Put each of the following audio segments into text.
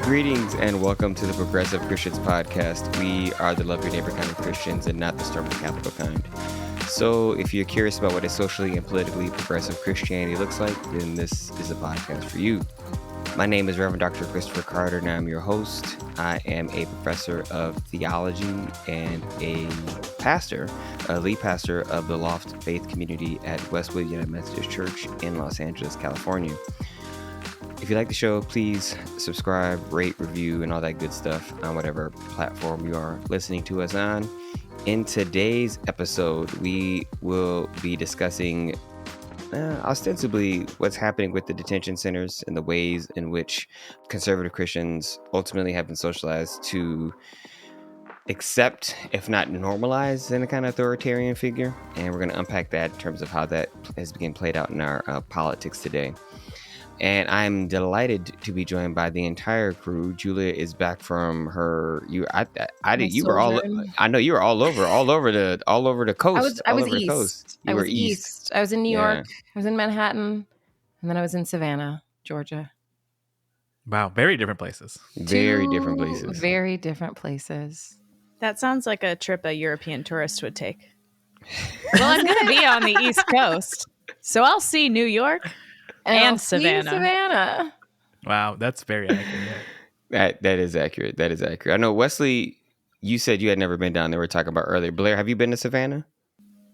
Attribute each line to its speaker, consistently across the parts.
Speaker 1: Greetings and welcome to the Progressive Christians podcast. We are the love your neighbor kind of Christians and not the storm the capital kind. So if you're curious about what a socially and politically progressive Christianity looks like, then this is a podcast for you. My name is Reverend Dr. Christopher Carter and I'm your host. I am a professor of theology and a pastor, a lead pastor of the Loft Faith Community at Westwood United Methodist Church in Los Angeles, California. If you like the show, please subscribe, rate, review, and all that good stuff on whatever platform you are listening to us on. In today's episode, we will be discussing ostensibly what's happening with the detention centers and the ways in which conservative Christians ultimately have been socialized to accept, if not normalize, in a kind of authoritarian figure. And we're going to unpack that in terms of how that has been played out in our politics today. And I'm delighted to be joined by the entire crew. Julia is back from her. I know you were all over the coast.
Speaker 2: I was east. I was east. I was in New York. I was in Manhattan, and then I was in Savannah, Georgia.
Speaker 3: Wow, very different places.
Speaker 1: Very different places.
Speaker 2: Very different places.
Speaker 4: That sounds like a trip a European tourist would take. Well, I'm going to be on the East Coast, so I'll see New York. And Savannah.
Speaker 3: Wow, that's very accurate.
Speaker 1: That is accurate. That is accurate. I know, Wesley, you said you had never been down there. We were talking about earlier. Blair, have you been to Savannah?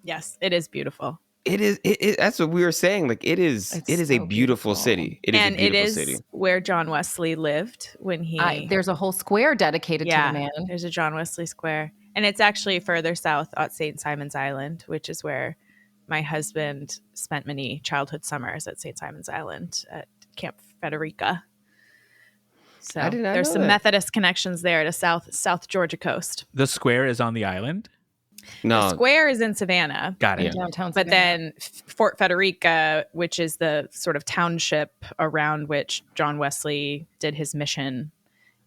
Speaker 4: Yes, it is beautiful.
Speaker 1: It is. That's what we were saying. Like it is a beautiful city. It is
Speaker 4: where John Wesley lived when he.
Speaker 2: There's a whole square dedicated to the man.
Speaker 4: There's a John Wesley Square, and it's actually further south at St. Simon's Island, which is where my husband spent many childhood summers at St. Simon's Island at Camp Frederica. So there's some Methodist connections there to South Georgia coast.
Speaker 3: The square is on the island?
Speaker 1: No.
Speaker 4: The square is in Savannah.
Speaker 3: Got it.
Speaker 2: Downtown Savannah.
Speaker 4: But then Fort Frederica, which is the sort of township around which John Wesley did his mission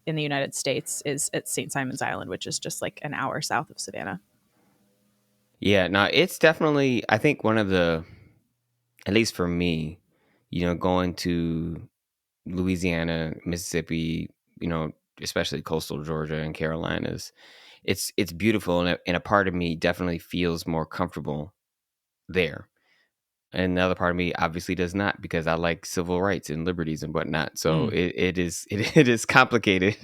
Speaker 4: in the United States, is at St. Simon's Island, which is just like an hour south of Savannah.
Speaker 1: Yeah, no, it's definitely, I think one of the, at least for me, going to Louisiana, Mississippi, especially coastal Georgia and Carolinas, it's beautiful. And a part of me definitely feels more comfortable there. And the other part of me obviously does not, because I like civil rights and liberties and whatnot. So it is complicated.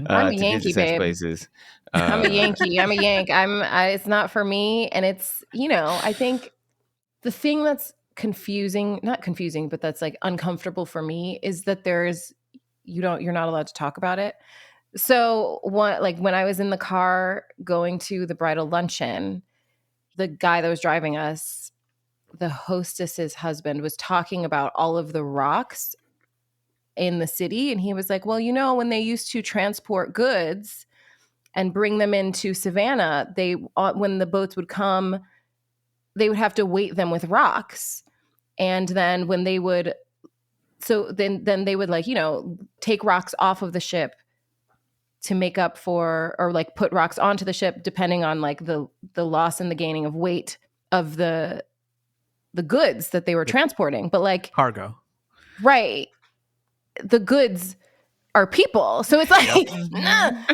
Speaker 2: I'm a Yankee, babe.
Speaker 1: Places.
Speaker 2: I'm a Yankee. I'm a Yank. It's not for me. And it's, I think the thing that's not confusing, but that's like uncomfortable for me is that you're not allowed to talk about it. So when I was in the car going to the bridal luncheon, the guy that was driving us, the hostess's husband, was talking about all of the rocks in the city. And he was like, well, when they used to transport goods and bring them into Savannah, when the boats would come, they would have to weight them with rocks. And then when they would, then they would take rocks off of the ship to make up for, or like put rocks onto the ship, depending on like the loss and the gaining of weight of the goods that they were transporting. But like
Speaker 3: cargo,
Speaker 2: right? The goods are people, so it's like,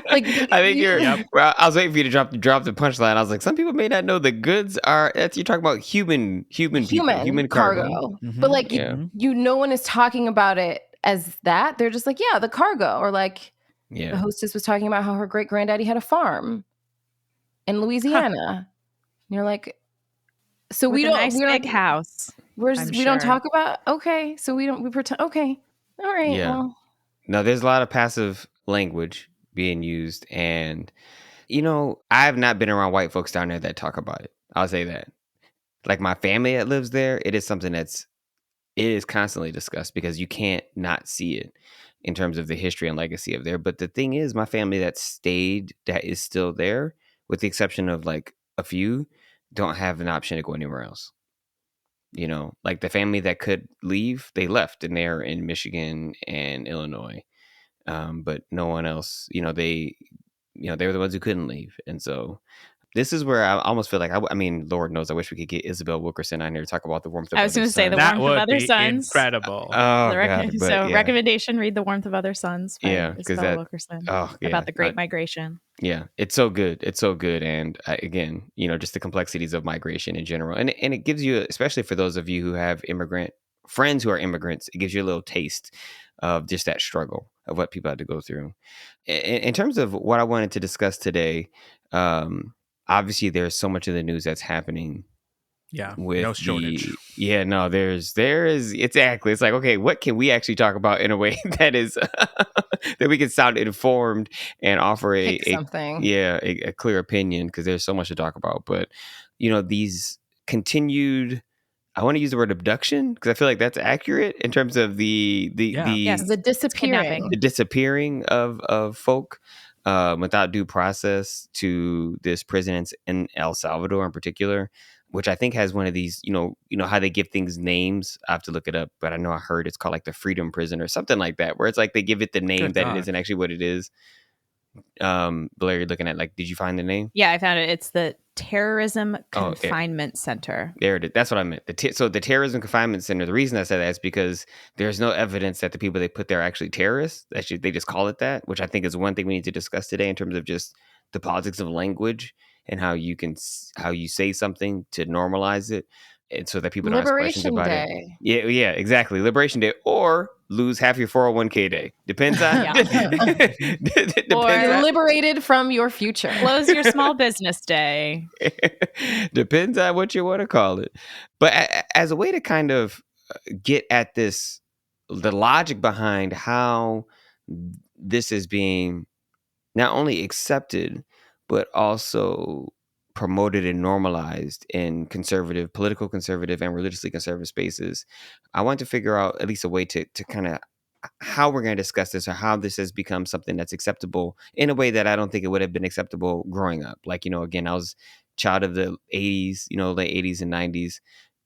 Speaker 2: like
Speaker 1: I think well, I was waiting for you to drop the punchline. I was like, some people may not know the goods are. You're talking about human people, human cargo.
Speaker 2: Mm-hmm. But like, no one is talking about it as that. They're just like, yeah, the cargo, or like, the hostess was talking about how her great granddaddy had a farm in Louisiana. And you're like, so we don't,
Speaker 4: nice big house.
Speaker 2: We don't talk about, okay. So we pretend, okay. All right.
Speaker 1: Yeah.
Speaker 2: Well.
Speaker 1: No, there's a lot of passive language being used. And, I have not been around white folks down there that talk about it. I'll say that. Like my family that lives there, it is something it is constantly discussed because you can't not see it in terms of the history and legacy of there. But the thing is, my family that is still there, with the exception of like a few, don't have an option to go anywhere else. Like the family that could leave, they left, and they're in Michigan and Illinois. But no one else, they were the ones who couldn't leave. And so this is where I almost feel like, I mean, Lord knows, I wish we could get Isabel Wilkerson on here to talk about the warmth of
Speaker 4: I was
Speaker 1: other
Speaker 4: going to say
Speaker 1: suns.
Speaker 4: The
Speaker 3: That
Speaker 4: Warmth of
Speaker 3: would
Speaker 4: Other
Speaker 3: be
Speaker 4: Suns.
Speaker 3: incredible.
Speaker 1: Oh, God. But,
Speaker 4: So
Speaker 1: yeah.
Speaker 4: recommendation, read The Warmth of Other Suns by
Speaker 1: Yeah, 'cause
Speaker 4: Isabel Wilkerson about the Great Migration.
Speaker 1: Yeah, it's so good. It's so good. And again, just the complexities of migration in general. And it gives you, especially for those of you who have immigrant friends who are immigrants, it gives you a little taste of just that struggle of what people had to go through. In terms of what I wanted to discuss today, obviously there's so much of the news that's happening.
Speaker 3: Yeah,
Speaker 1: With
Speaker 3: no shortage.
Speaker 1: there is exactly. It's like, okay, what can we actually talk about in a way that is that we can sound informed and offer a clear opinion, because there's so much to talk about. But these continued, I want to use the word abduction because I feel like that's accurate in terms of the disappearing of folk without due process to this prison in El Salvador in particular, which I think has one of these, how they give things names. I have to look it up, but I know I heard it's called like the Freedom Prison or something like that, where it's like they give it the name that it isn't actually what it is. Blair, you're looking at, like, did you find the name?
Speaker 4: Yeah, I found it. It's the Terrorism Confinement Center.
Speaker 1: There it is. That's what I meant. So the Terrorism Confinement Center, the reason I said that is because there's no evidence that the people they put there are actually terrorists. Actually, they just call it that, which I think is one thing we need to discuss today in terms of just the politics of language and how you say something to normalize it, and so that people don't ask questions about it. Yeah, exactly. Liberation Day, or lose half your 401k day. Depends on.
Speaker 2: Or liberated from your future.
Speaker 4: Close your small business day.
Speaker 1: Depends on what you want to call it. But as a way to kind of get at this, the logic behind how this is being not only accepted, but also promoted and normalized in political conservative and religiously conservative spaces, I want to figure out at least a way to kind of how we're going to discuss this, or how this has become something that's acceptable in a way that I don't think it would have been acceptable growing up. Like, again, I was a child of the 80s, late 80s and 90s,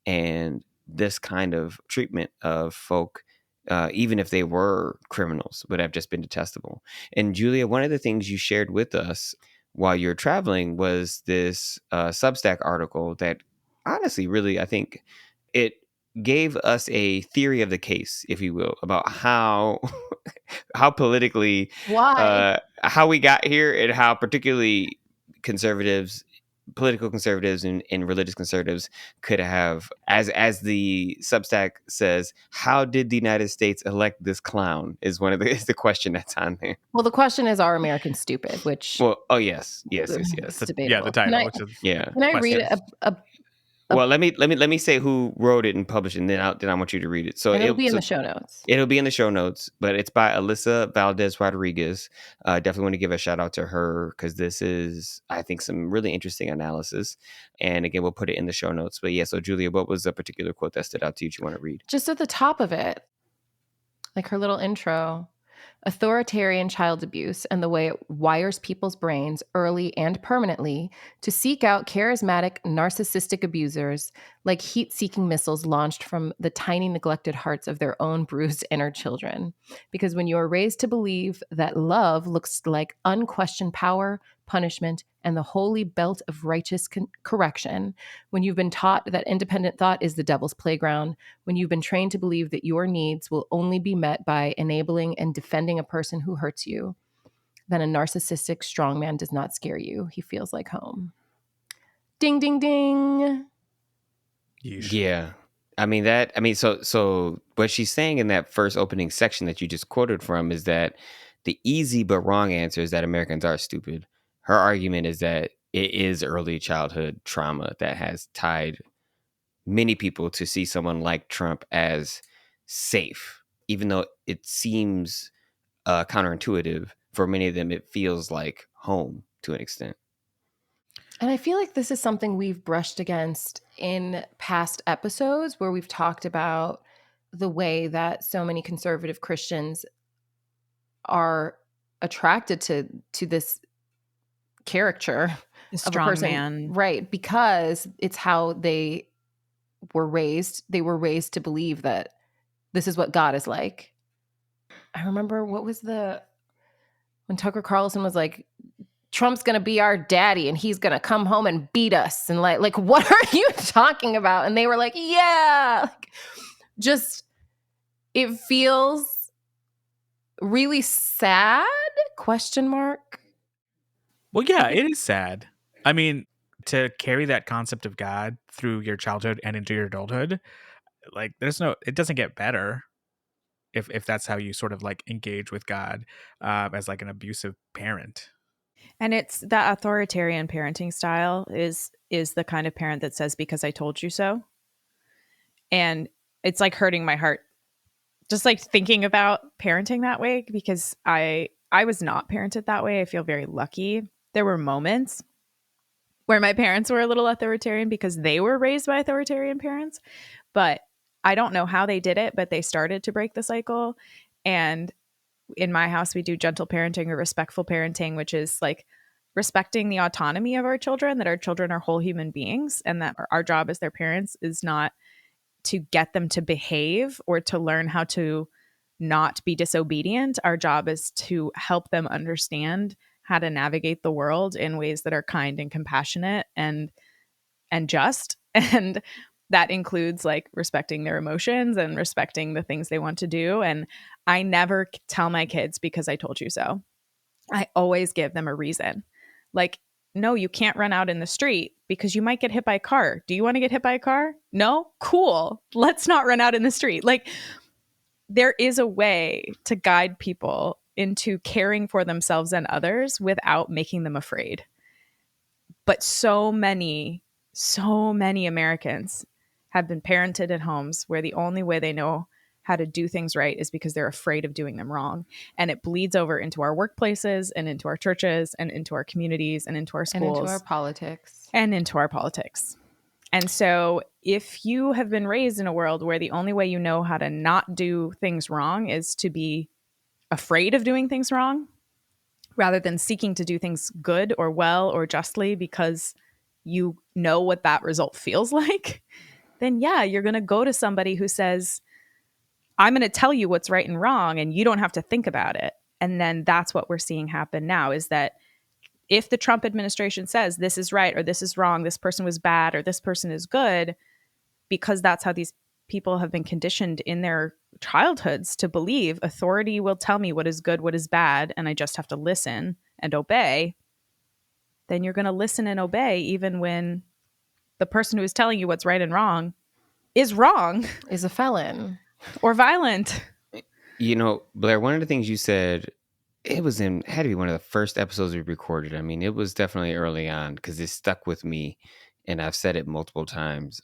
Speaker 1: and this kind of treatment of folk, even if they were criminals, would have just been detestable. And Julia, one of the things you shared with us while you were traveling was this Substack article that honestly, really, I think it gave us a theory of the case, if you will, about how politically, how we got here, and how particularly political conservatives and religious conservatives could have, as the Substack says, how did the United States elect this clown is the question that's on there.
Speaker 2: Well, the question is, are Americans stupid? Which,
Speaker 1: yes.
Speaker 2: It's debatable.
Speaker 3: Yeah, the title.
Speaker 2: Can I read a
Speaker 1: well, let me say who wrote it and published it, and then I want you to read it. So
Speaker 2: it'll be in the show notes.
Speaker 1: It'll be in the show notes, but it's by Alisa Valdes-Rodriguez. Definitely want to give a shout out to her, because this is, I think, some really interesting analysis. And again, we'll put it in the show notes. But yeah, so Julia, what was a particular quote that stood out to you want to read?
Speaker 2: Just at the top of it, like her little intro. Authoritarian child abuse and the way it wires people's brains early and permanently to seek out charismatic, narcissistic abusers like heat-seeking missiles launched from the tiny, neglected hearts of their own bruised inner children. Because when you are raised to believe that love looks like unquestioned power, punishment, and the holy belt of righteous correction, when you've been taught that independent thought is the devil's playground, when you've been trained to believe that your needs will only be met by enabling and defending a person who hurts you, then a narcissistic strongman does not scare you. He feels like home. Ding, ding, ding.
Speaker 1: Yeah. So what she's saying in that first opening section that you just quoted from is that the easy but wrong answer is that Americans are stupid. Her argument is that it is early childhood trauma that has tied many people to see someone like Trump as safe, even though it seems counterintuitive. For many of them, it feels like home to an extent.
Speaker 2: And I feel like this is something we've brushed against in past episodes, where we've talked about the way that so many conservative Christians are attracted to this caricature
Speaker 4: The
Speaker 2: of a person,
Speaker 4: man.
Speaker 2: right? Because it's how they were raised. They were raised to believe that this is what God is like. I remember when Tucker Carlson was like, Trump's going to be our daddy and he's going to come home and beat us. And like, what are you talking about? And they were like, yeah, just, it feels really sad, ?
Speaker 3: Well, yeah, it is sad. I mean, to carry that concept of God through your childhood and into your adulthood, like it doesn't get better if that's how you sort of like engage with God as like an abusive parent.
Speaker 4: And it's that authoritarian parenting style is the kind of parent that says, because I told you so. And it's like hurting my heart just like thinking about parenting that way, because I was not parented that way. I feel very lucky. There were moments where my parents were a little authoritarian because they were raised by authoritarian parents, but I don't know how they did it, but they started to break the cycle. And in my house, we do gentle parenting or respectful parenting, which is like respecting the autonomy of our children, that our children are whole human beings, and that our job as their parents is not to get them to behave or to learn how to not be disobedient. Our job is to help them understand how to navigate the world in ways that are kind and compassionate and just. And that includes like respecting their emotions and respecting the things they want to do. And I never tell my kids, because I told you so. I always give them a reason. Like, no, you can't run out in the street because you might get hit by a car. Do you want to get hit by a car? No? Cool. Let's not run out in the street. Like, there is a way to guide people into caring for themselves and others without making them afraid. But so many Americans have been parented in homes where the only way they know how to do things right is because they're afraid of doing them wrong. And it bleeds over into our workplaces and into our churches and into our communities and into our schools.
Speaker 2: And into our politics.
Speaker 4: And so if you have been raised in a world where the only way you know how to not do things wrong is to be afraid of doing things wrong, rather than seeking to do things good or well or justly because you know what that result feels like, then yeah, you're going to go to somebody who says, I'm going to tell you what's right and wrong, and you don't have to think about it. And then that's what we're seeing happen now, is that if the Trump administration says this is right or this is wrong, this person was bad or this person is good, because that's how these people have been conditioned in their childhoods to believe, authority will tell me what is good, what is bad, and I just have to listen and obey, then you're going to listen and obey even when the person who is telling you what's right and wrong, is
Speaker 2: a felon.
Speaker 4: Or violent.
Speaker 1: You know, Blair, one of the things you said, had to be one of the first episodes we recorded. I mean, it was definitely early on because it stuck with me, and I've said it multiple times,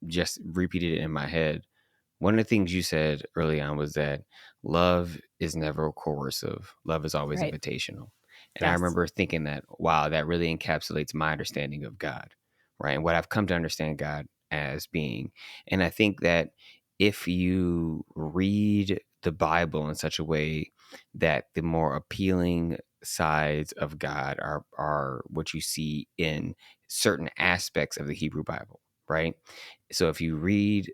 Speaker 1: just repeated it in my head. One of the things you said early on was that love is never coercive. Love is always invitational. And I remember thinking that, wow, that really encapsulates my understanding of God, right? And what I've come to understand God as being. And I think that if you read the Bible in such a way that the more appealing sides of God are what you see in certain aspects of the Hebrew Bible, right? So if you read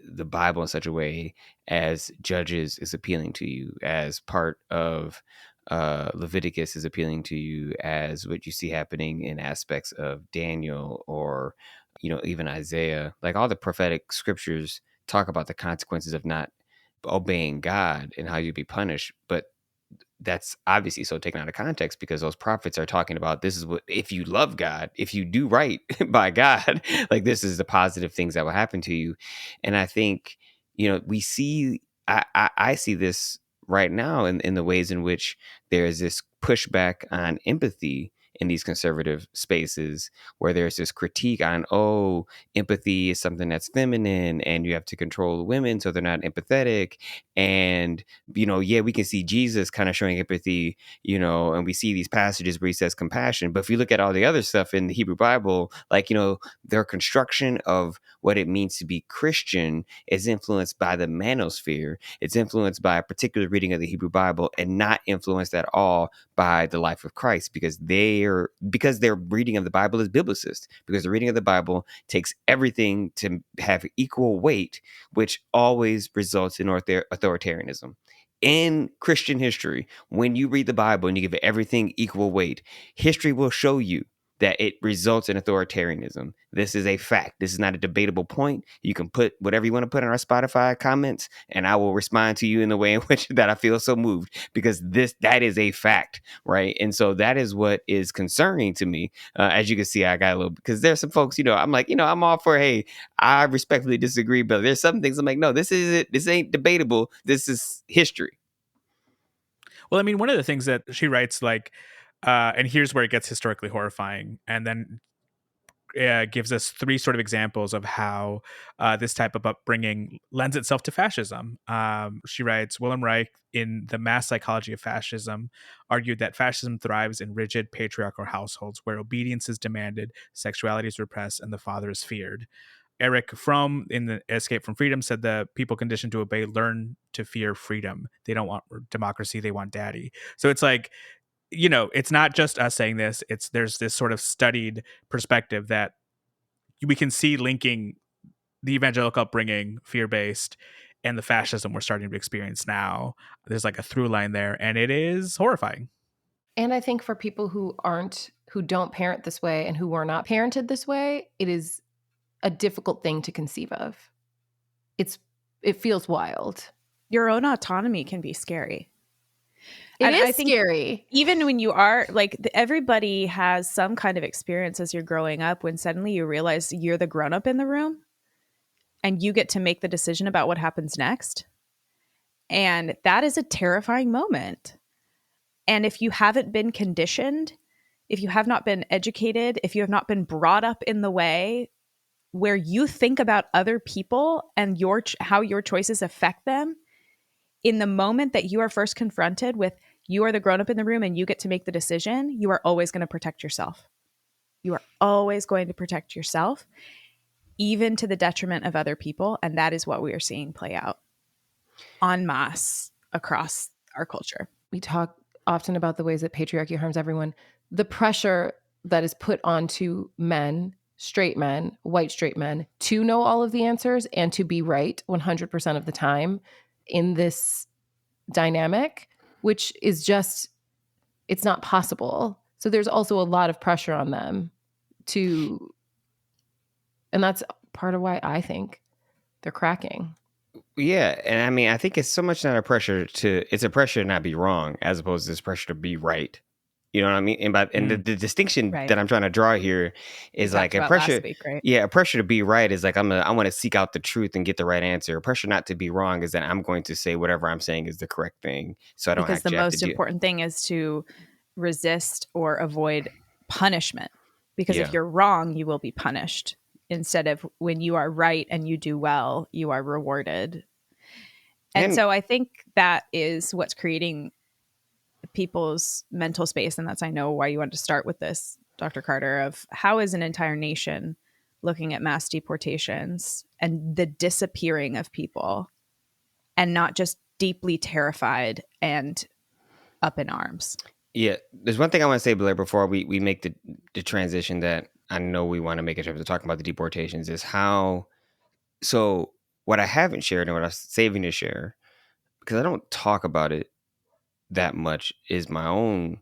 Speaker 1: the Bible in such a way as Judges is appealing to you, as part of Leviticus is appealing to you, as what you see happening in aspects of Daniel or, even Isaiah, like all the prophetic scriptures talk about the consequences of not obeying God and how you'd be punished. But that's obviously so taken out of context, because those prophets are talking about, this is what, if you love God, if you do right by God, like this is the positive things that will happen to you. And I think, we see, I see this right now in the ways in which there is this pushback on empathy in these conservative spaces, where there's this critique on, empathy is something that's feminine and you have to control women so they're not empathetic. And, we can see Jesus kind of showing empathy, and we see these passages where he says compassion. But if you look at all the other stuff in the Hebrew Bible, like, their construction of what it means to be Christian is influenced by the manosphere. It's influenced by a particular reading of the Hebrew Bible and not influenced at all by the life of Christ, because their reading of the Bible is biblicist, because the reading of the Bible takes everything to have equal weight, which always results in authoritarianism. in Christian history, when you read the Bible and you give everything equal weight, history will show you that it results in authoritarianism. This is a fact. This is not a debatable point. You can put whatever you want to put in our Spotify comments, and I will respond to you in the way in which that I feel so moved, because that is a fact, right? And so that is what is concerning to me. As you can see, I got a little, because there's some folks, I'm like, I'm all for, hey, I respectfully disagree, but there's some things I'm like, no, this is it. This ain't debatable. This is history.
Speaker 3: Well, I mean, one of the things that she writes, like, and here's where it gets historically horrifying, and then gives us 3 sort of examples of how this type of upbringing lends itself to fascism. She writes, Wilhelm Reich, in The Mass Psychology of Fascism, argued that fascism thrives in rigid patriarchal households where obedience is demanded, sexuality is repressed, and the father is feared. Eric Fromm, in the Escape from Freedom, said the people conditioned to obey learn to fear freedom. They don't want democracy, they want daddy. So it's like, it's not just us saying this. There's this sort of studied perspective that we can see linking the evangelical upbringing, fear-based, and the fascism we're starting to experience now. There's like a through line there, and it is horrifying.
Speaker 2: And I think for people who don't parent this way and who were not parented this way, it is a difficult thing to conceive of. It feels wild.
Speaker 4: Your own autonomy can be scary.
Speaker 2: It
Speaker 4: And
Speaker 2: is
Speaker 4: I think
Speaker 2: scary.
Speaker 4: even when you are everybody has some kind of experience as you're growing up when suddenly you realize you're the grown-up in the room and you get to make the decision about what happens next. And that is a terrifying moment. And if you haven't been conditioned, if you have not been educated, if you have not been brought up in the way where you think about other people and how your choices affect them, in the moment that you are first confronted with you are the grown-up in the room and you get to make the decision, you are always going to protect yourself. You are always going to protect yourself, even to the detriment of other people. And that is what we are seeing play out en masse across our culture.
Speaker 2: We talk often about the ways that patriarchy harms everyone. The pressure that is put onto men, straight men, white straight men, to know all of the answers and to be right 100% of the time in this dynamic, which is just, it's not possible. So there's also a lot of pressure on them and that's part of why I think they're cracking.
Speaker 1: Yeah, and I mean, I think it's so much not it's a pressure to not be wrong, as opposed to this pressure to be right. You know what I mean? And the distinction
Speaker 4: Right.
Speaker 1: that I'm trying to draw here is
Speaker 4: We
Speaker 1: like
Speaker 4: talked
Speaker 1: a
Speaker 4: about
Speaker 1: pressure.
Speaker 4: last week, right?
Speaker 1: Yeah, a pressure to be right is like I want to seek out the truth and get the right answer. A pressure not to be wrong is that I'm going to say whatever I'm saying is the correct thing, so I don't
Speaker 4: Because the
Speaker 1: have
Speaker 4: most
Speaker 1: to
Speaker 4: important thing is to resist or avoid punishment. Because
Speaker 1: Yeah.
Speaker 4: if you're wrong, you will be punished. Instead of when you are right and you do well, you are rewarded. And so I think that is what's creating people's mental space. And that's, I know, why you wanted to start with this, Dr. Carter, of how is an entire nation looking at mass deportations and the disappearing of people and not just deeply terrified and up in arms.
Speaker 1: Yeah, there's one thing I want to say, Blair, before we make the transition that I know we want to make in terms of talking about the deportations is how. So what I haven't shared and what I'm saving to share, because I don't talk about it that much, is my own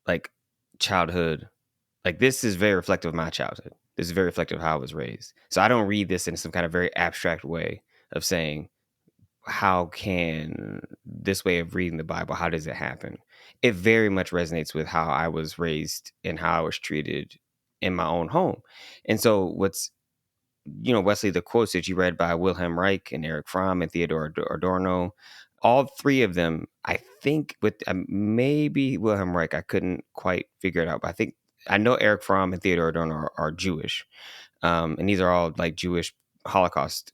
Speaker 1: like childhood. Like this is very reflective of my childhood. This is very reflective of how I was raised. So I don't read this in some kind of very abstract way of saying, how can this way of reading the Bible, how does it happen? It very much resonates with how I was raised and how I was treated in my own home. And so Wesley, the quotes that you read by Wilhelm Reich and Eric Fromm and Theodor Adorno, all 3 of them, I think with maybe Wilhelm Reich, I couldn't quite figure it out, but I know Eric Fromm and Theodor Adorno are Jewish. And these are all like Jewish Holocaust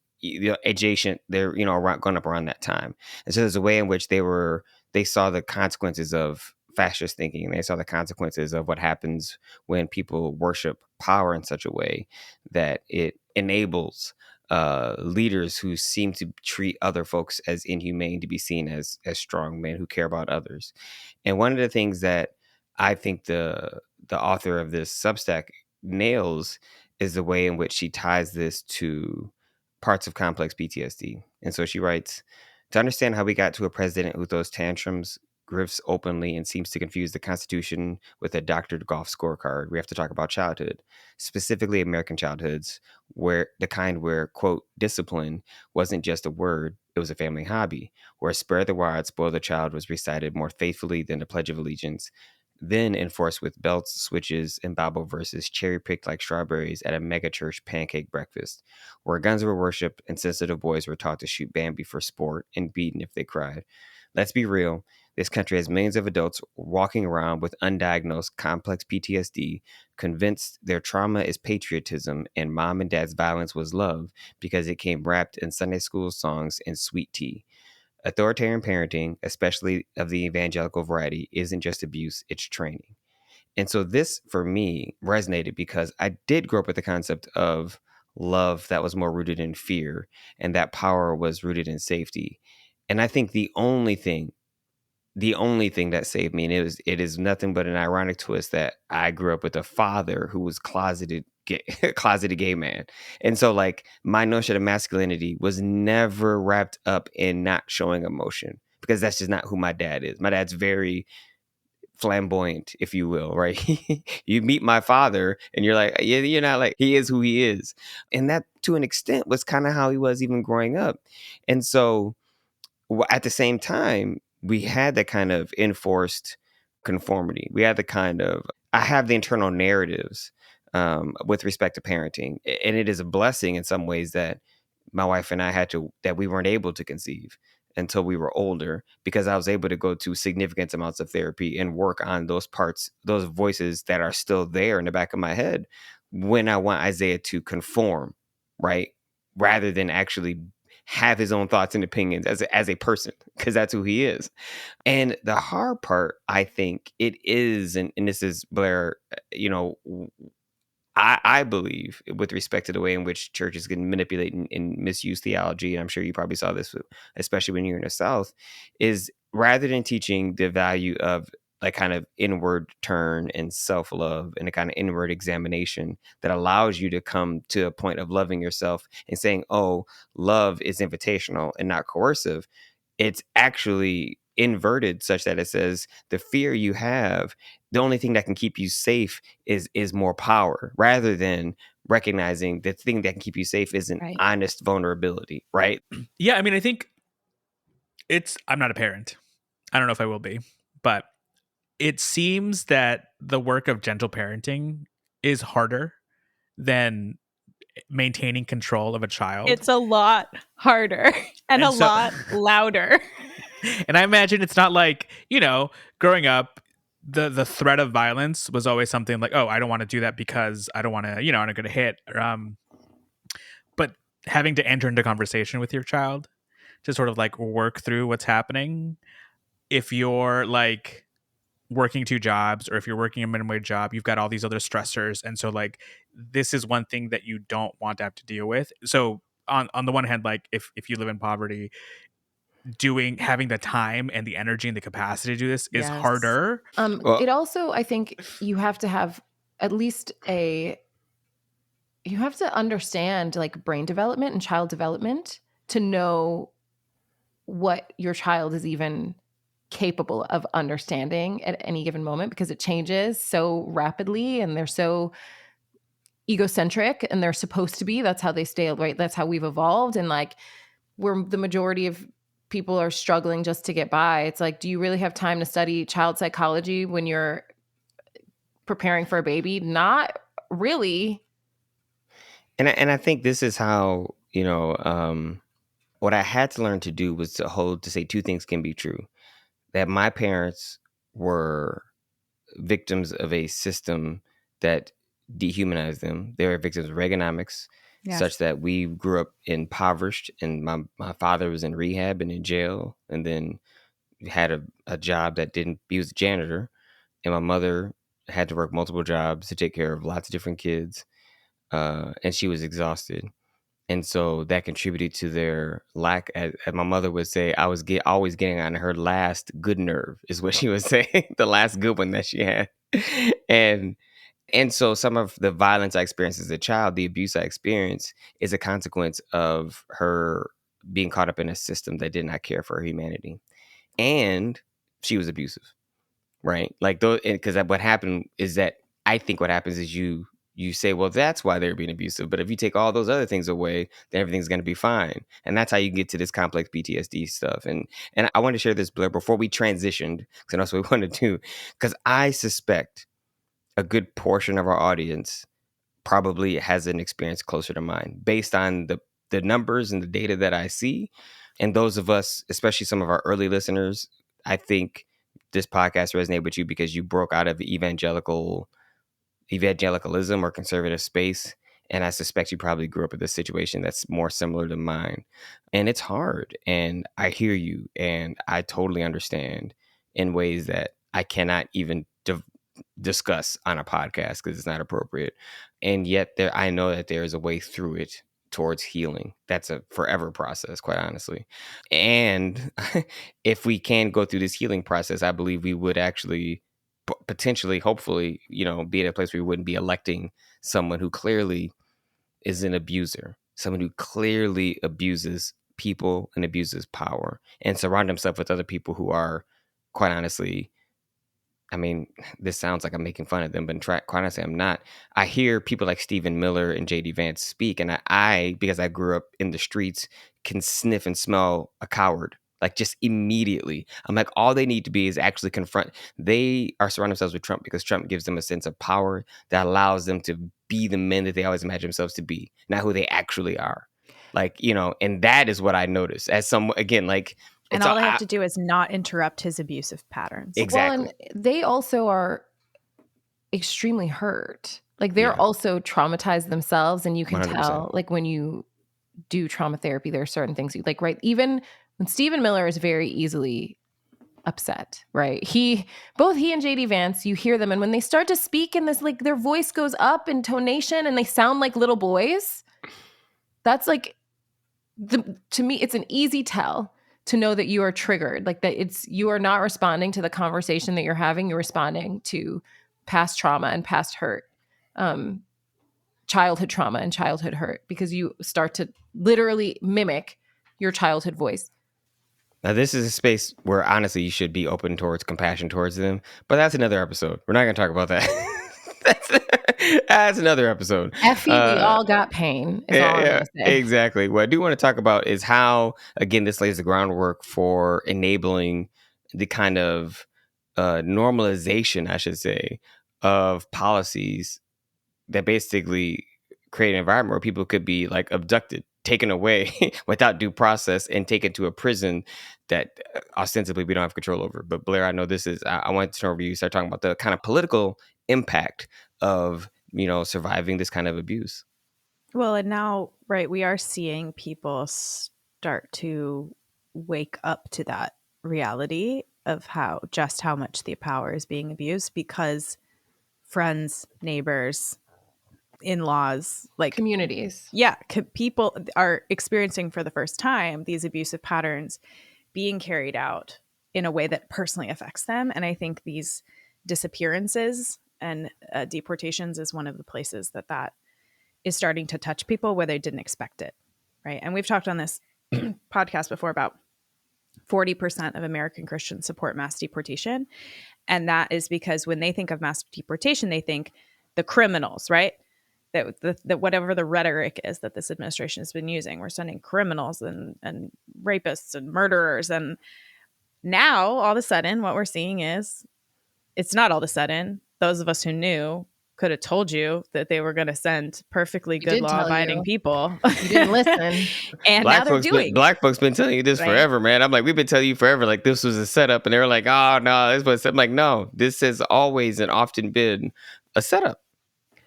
Speaker 1: adjacent. They're growing up around that time, and so there's a way in which they saw the consequences of fascist thinking, and they saw the consequences of what happens when people worship power in such a way that it enables leaders who seem to treat other folks as inhumane to be seen as strong men who care about others. And one of the things that I think the author of this Substack nails is the way in which she ties this to parts of complex PTSD. And so she writes, To understand how we got to a president who throws tantrums, grifts openly, and seems to confuse the Constitution with a doctored golf scorecard, we have to talk about childhood, specifically American childhoods, where the kind where, quote, discipline wasn't just a word, it was a family hobby, where spare the rod, spoil the child was recited more faithfully than the Pledge of Allegiance, then enforced with belts, switches, and Bible verses cherry picked like strawberries at a megachurch pancake breakfast, where guns were worshipped and sensitive boys were taught to shoot Bambi for sport and beaten if they cried. Let's be real. This country has millions of adults walking around with undiagnosed complex PTSD, convinced their trauma is patriotism and mom and dad's violence was love because it came wrapped in Sunday school songs and sweet tea. Authoritarian parenting, especially of the evangelical variety, isn't just abuse, it's training. And so this, for me, resonated because I did grow up with the concept of love that was more rooted in fear and that power was rooted in safety. And I think the only thing that saved me, and it is nothing but an ironic twist that I grew up with a father who was closeted gay man. And so like my notion of masculinity was never wrapped up in not showing emotion because that's just not who my dad is. My dad's very flamboyant, if you will, right? You meet my father and you're like, yeah, you're not like, he is who he is. And that to an extent was kind of how he was even growing up. And so at the same time, we had that kind of enforced conformity. We had the kind of, I have the internal narratives with respect to parenting. And it is a blessing in some ways that my wife and I that we weren't able to conceive until we were older, because I was able to go to significant amounts of therapy and work on those parts, those voices that are still there in the back of my head when I want Isaiah to conform, right? Rather than actually have his own thoughts and opinions as a person, because that's who he is. And the hard part, I think it is, and this is Blair, I believe with respect to the way in which churches can manipulate and misuse theology, and I'm sure you probably saw this, especially when you're in the South, is rather than teaching the value of like kind of inward turn and self-love and a kind of inward examination that allows you to come to a point of loving yourself and saying, oh, love is invitational and not coercive. It's actually inverted such that it says the fear you have, the only thing that can keep you safe is more power, rather than recognizing the thing that can keep you safe is an honest vulnerability, right?
Speaker 3: Yeah, I mean, I think I'm not a parent. I don't know if I will be, but it seems that the work of gentle parenting is harder than maintaining control of a child.
Speaker 4: It's a lot harder and a lot louder.
Speaker 3: And I imagine it's not like, growing up, the threat of violence was always something like, oh, I don't want to do that because I don't want to, I'm not going to hit. But having to enter into conversation with your child to sort of like work through what's happening. If you're like working 2 jobs, or if you're working a minimum wage job, you've got all these other stressors. And so like, this is one thing that you don't want to have to deal with. So on the one hand, like if you live in poverty, having the time and the energy and the capacity to do this is harder.
Speaker 2: It also, I think you have to have at least you have to understand like brain development and child development to know what your child is even capable of understanding at any given moment, because it changes so rapidly and they're so egocentric, and they're supposed to be. That's how they stay, right? That's how we've evolved. And like, where the majority of people are struggling just to get by. It's like, do you really have time to study child psychology when you're preparing for a baby? Not really.
Speaker 1: And I think this is how, what I had to learn to do was to say 2 things can be true. That my parents were victims of a system that dehumanized them. They were victims of Reaganomics, such that we grew up impoverished, and my father was in rehab and in jail, and then had a job that he was a janitor, and my mother had to work multiple jobs to take care of lots of different kids, and she was exhausted. And so that contributed to their lack. As my mother would say, I was always getting on her last good nerve, is what she was saying, the last good one that she had. And so some of the violence I experienced as a child, the abuse I experienced, is a consequence of her being caught up in a system that did not care for her humanity. And she was abusive, right? Like, because what happened is that I think what happens is you say, well, that's why they're being abusive. But if you take all those other things away, then everything's going to be fine. And that's how you get to this complex PTSD stuff. And I want to share this, Blair, before we transitioned, because that's what we want to do, because I suspect a good portion of our audience probably has an experience closer to mine based on the numbers and the data that I see. And those of us, especially some of our early listeners, I think this podcast resonated with you because you broke out of evangelicalism or conservative space. And I suspect you probably grew up in this situation that's more similar to mine. And it's hard. And I hear you. And I totally understand in ways that I cannot even discuss on a podcast because it's not appropriate. And yet I know that there is a way through it towards healing. That's a forever process, quite honestly. And if we can go through this healing process, I believe we would actually potentially, hopefully, be at a place where we wouldn't be electing someone who clearly is an abuser, someone who clearly abuses people and abuses power, and surround himself with other people who are, quite honestly, I mean, this sounds like I'm making fun of them, but quite honestly, I'm not. I hear people like Stephen Miller and J.D. Vance speak, and I, because I grew up in the streets, can sniff and smell a coward, like just immediately. I'm like, all they need to be is actually confront. They are surrounding themselves with Trump because Trump gives them a sense of power that allows them to be the men that they always imagine themselves to be, not who they actually are. Like, and that is what I notice as again, like,
Speaker 4: and all they have to do is not interrupt his abusive patterns.
Speaker 1: Exactly.
Speaker 2: Well, and they also are extremely hurt. Like, they're also traumatized themselves. And you can
Speaker 1: 100%.
Speaker 2: tell, like, when you do trauma therapy, there are certain things you like, right? Even when Stephen Miller is very easily upset, right? Both he and JD Vance, you hear them. And when they start to speak in this, like, their voice goes up in tonation and they sound like little boys. That's like, to me, it's an easy tell to know that you are triggered, like that you are not responding to the conversation that you're having. You're responding to past trauma and past hurt, childhood trauma and childhood hurt, because you start to literally mimic your childhood voice.
Speaker 1: Now, this is a space where honestly you should be open towards compassion towards them, but that's another episode. We're not going to talk about that. That's another episode.
Speaker 2: Effie, we all got pain. Is all I'm gonna say.
Speaker 1: Exactly. What I do want to talk about is how, again, this lays the groundwork for enabling the kind of normalization, I should say, of policies that basically create an environment where people could be like abducted, taken away without due process, and taken to a prison that ostensibly we don't have control over. But Blair, I know this is, I want to turn over to you, start talking about the kind of political impact of, surviving this kind of abuse.
Speaker 4: Well, and now, right, we are seeing people start to wake up to that reality of how much the power is being abused, because friends, neighbors, in-laws, like
Speaker 2: communities,
Speaker 4: people are experiencing for the first time these abusive patterns being carried out in a way that personally affects them. And I think these disappearances and deportations is one of the places that is starting to touch people where they didn't expect it, right? And we've talked on this podcast before about 40% of American Christians support mass deportation. And that is because when they think of mass deportation, they think the criminals, right? That whatever the rhetoric is that this administration has been using, we're sending criminals and rapists and murderers. And now all of a sudden what we're seeing is, it's not all of a sudden. Those of us who knew could have told you that they were going to send perfectly good law-abiding people.
Speaker 2: You didn't listen.
Speaker 4: And
Speaker 1: Black
Speaker 4: now they're doing.
Speaker 1: Black folks been telling you this forever, man. I'm like, we've been telling you forever, like this was a setup. And they were like, oh, no, this was. I'm like, no, this has always and often been a setup.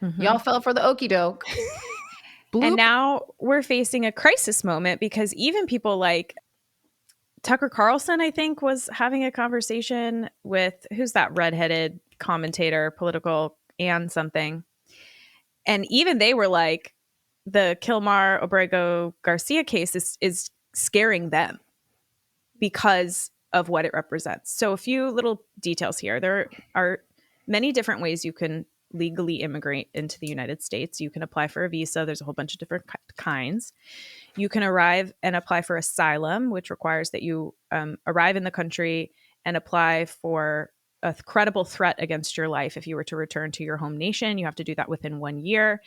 Speaker 4: Mm-hmm.
Speaker 2: Y'all fell for the okie doke.
Speaker 4: And now we're facing a crisis moment, because even people like Tucker Carlson, I think, was having a conversation with, who's that redheaded commentator, political and something. And even they were like, the Kilmar Obrego Garcia case is scaring them because of what it represents. So a few little details here. There are many different ways you can legally immigrate into the United States. You can apply for a visa. There's a whole bunch of different kinds. You can arrive and apply for asylum, which requires that you arrive in the country and apply for a credible threat against your life. If you were to return to your home nation, you have to do that within 1 year.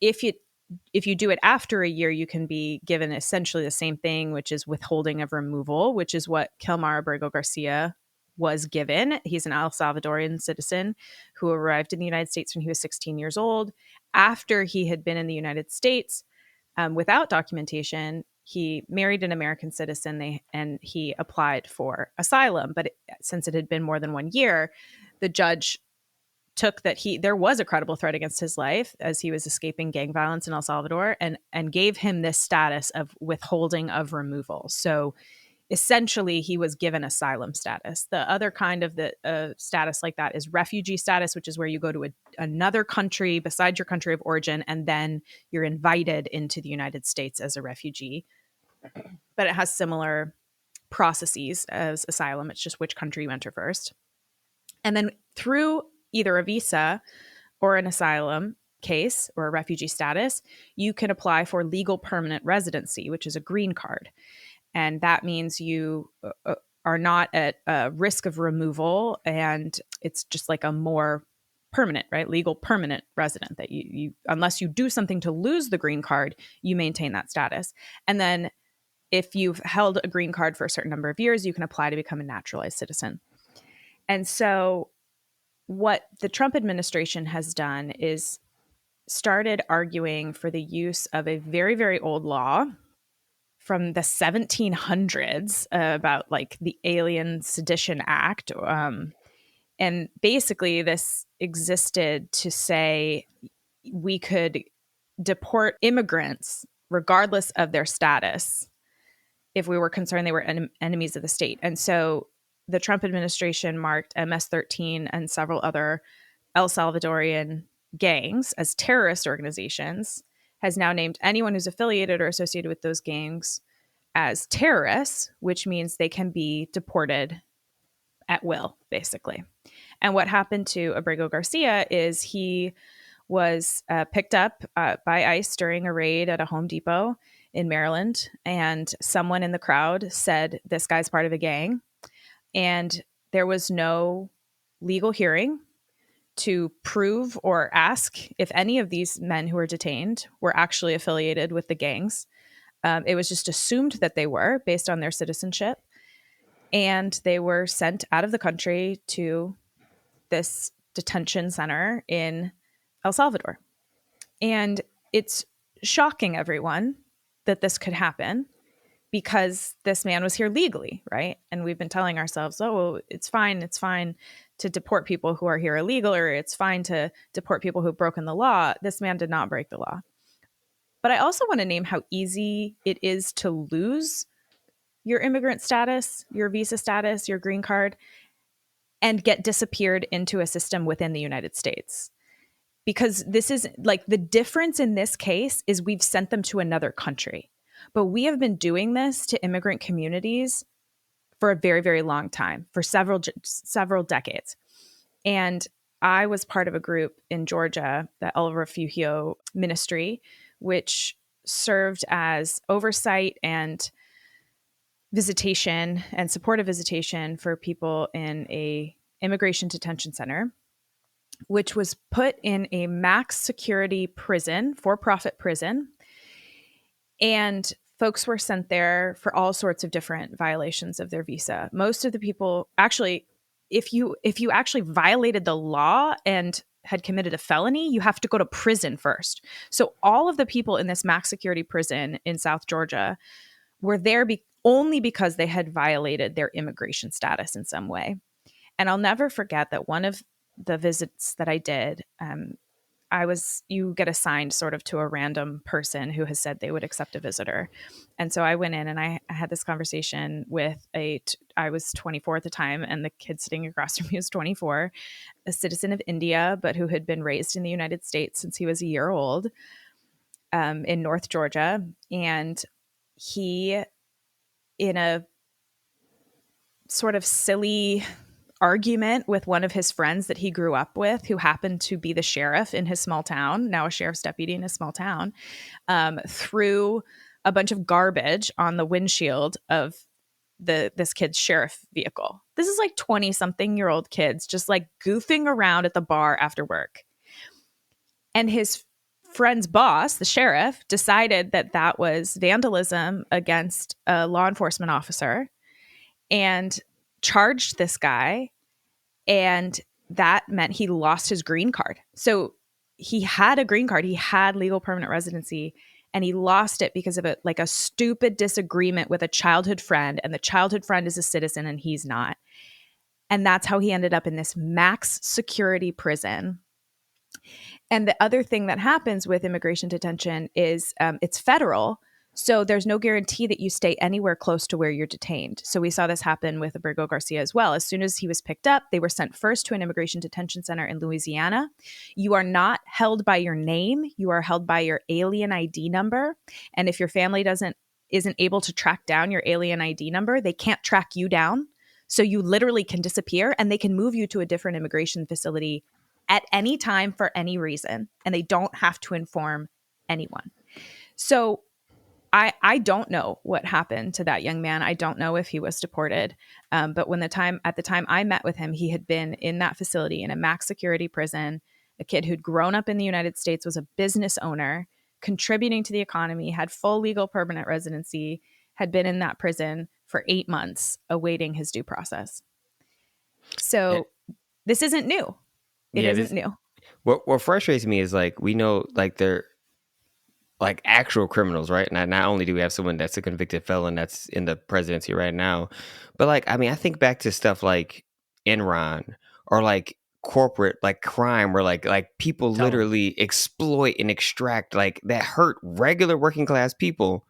Speaker 4: If you do it after a year, you can be given essentially the same thing, which is withholding of removal, which is what Kilmar Abrego Garcia was given. He's an El Salvadorian citizen who arrived in the United States when he was 16 years old. After he had been in the United States without documentation, he married an American citizen and he applied for asylum. But since it had been more than 1 year, the judge took that there was a credible threat against his life as he was escaping gang violence in El Salvador and gave him this status of withholding of removal. So essentially, he was given asylum status. The other kind of the status like that is refugee status, which is where you go to another country besides your country of origin, and then you're invited into the United States as a refugee. But it has similar processes as asylum. It's just which country you enter first. And then through either a visa or an asylum case or a refugee status, you can apply for legal permanent residency, which is a green card. And that means you are not at risk of removal, and it's just like a more permanent, right? Legal permanent resident that you unless you do something to lose the green card, you maintain that status. And then if you've held a green card for a certain number of years, you can apply to become a naturalized citizen. And so what the Trump administration has done is started arguing for the use of a very, very old law from the 1700s about like the Alien Sedition Act. And basically this existed to say we could deport immigrants regardless of their status if we were concerned they were enemies of the state. And so the Trump administration marked MS-13 and several other El Salvadorian gangs as terrorist organizations, has now named anyone who's affiliated or associated with those gangs as terrorists, which means they can be deported at will, basically. And what happened to Abrego Garcia is he was picked up by ICE during a raid at a Home Depot in Maryland, and someone in the crowd said, "This guy's part of a gang." And there was no legal hearing to prove or ask if any of these men who were detained were actually affiliated with the gangs. It was just assumed that they were based on their citizenship. And they were sent out of the country to this detention center in El Salvador. And it's shocking everyone that this could happen because this man was here legally, right? And we've been telling ourselves, oh, it's fine to deport people who are here illegal, or it's fine to deport people who've broken the law. This man did not break the law. But I also want to name how easy it is to lose your immigrant status, your visa status, your green card, and get disappeared into a system within the United States. Because this is like the difference in this case is we've sent them to another country. But we have been doing this to immigrant communities for a very, very long time, for several decades. And I was part of a group in Georgia, the El Refugio Ministry, which served as oversight and visitation and supportive visitation for people in a immigration detention center, which was put in a max security prison, for-profit prison. And folks were sent there for all sorts of different violations of their visa. Most of the people, actually, if you actually violated the law and had committed a felony, you have to go to prison first. So all of the people in this max security prison in South Georgia were there only because they had violated their immigration status in some way. And I'll never forget that one of the visits that I did, you get assigned sort of to a random person who has said they would accept a visitor. And so I went in and I had this conversation with I was 24 at the time, and the kid sitting across from me was 24, a citizen of India, but who had been raised in the United States since he was a year old, in North Georgia. And he, in a sort of silly, argument with one of his friends that he grew up with, who happened to be the sheriff in his small town, now a sheriff's deputy in his small town, threw a bunch of garbage on the windshield of this kid's sheriff vehicle. This is like 20-something-year-old kids just like goofing around at the bar after work. And his friend's boss, the sheriff, decided that that was vandalism against a law enforcement officer and charged this guy. And that meant he lost his green card. So he had a green card. He had legal permanent residency, and he lost it because of a stupid disagreement with a childhood friend. And the childhood friend is a citizen and he's not. And that's how he ended up in this max security prison. And the other thing that happens with immigration detention is it's federal. So there's no guarantee that you stay anywhere close to where you're detained. So we saw this happen with Abrego Garcia as well. As soon as he was picked up, they were sent first to an immigration detention center in Louisiana. You are not held by your name. You are held by your alien ID number. And if your family isn't able to track down your alien ID number, they can't track you down. So you literally can disappear, and they can move you to a different immigration facility at any time for any reason. And they don't have to inform anyone. So I don't know what happened to that young man. I don't know if he was deported. But at the time I met with him, he had been in that facility in a max security prison, a kid who'd grown up in the United States, was a business owner, contributing to the economy, had full legal permanent residency, had been in that prison for 8 months awaiting his due process. So this isn't new. It isn't new.
Speaker 1: What frustrates me is like, we know like they're like actual criminals, right? And not only do we have someone that's a convicted felon that's in the presidency right now, but like, I mean, I think back to stuff like Enron or like corporate like crime where like people literally exploit and extract like that hurt regular working class people.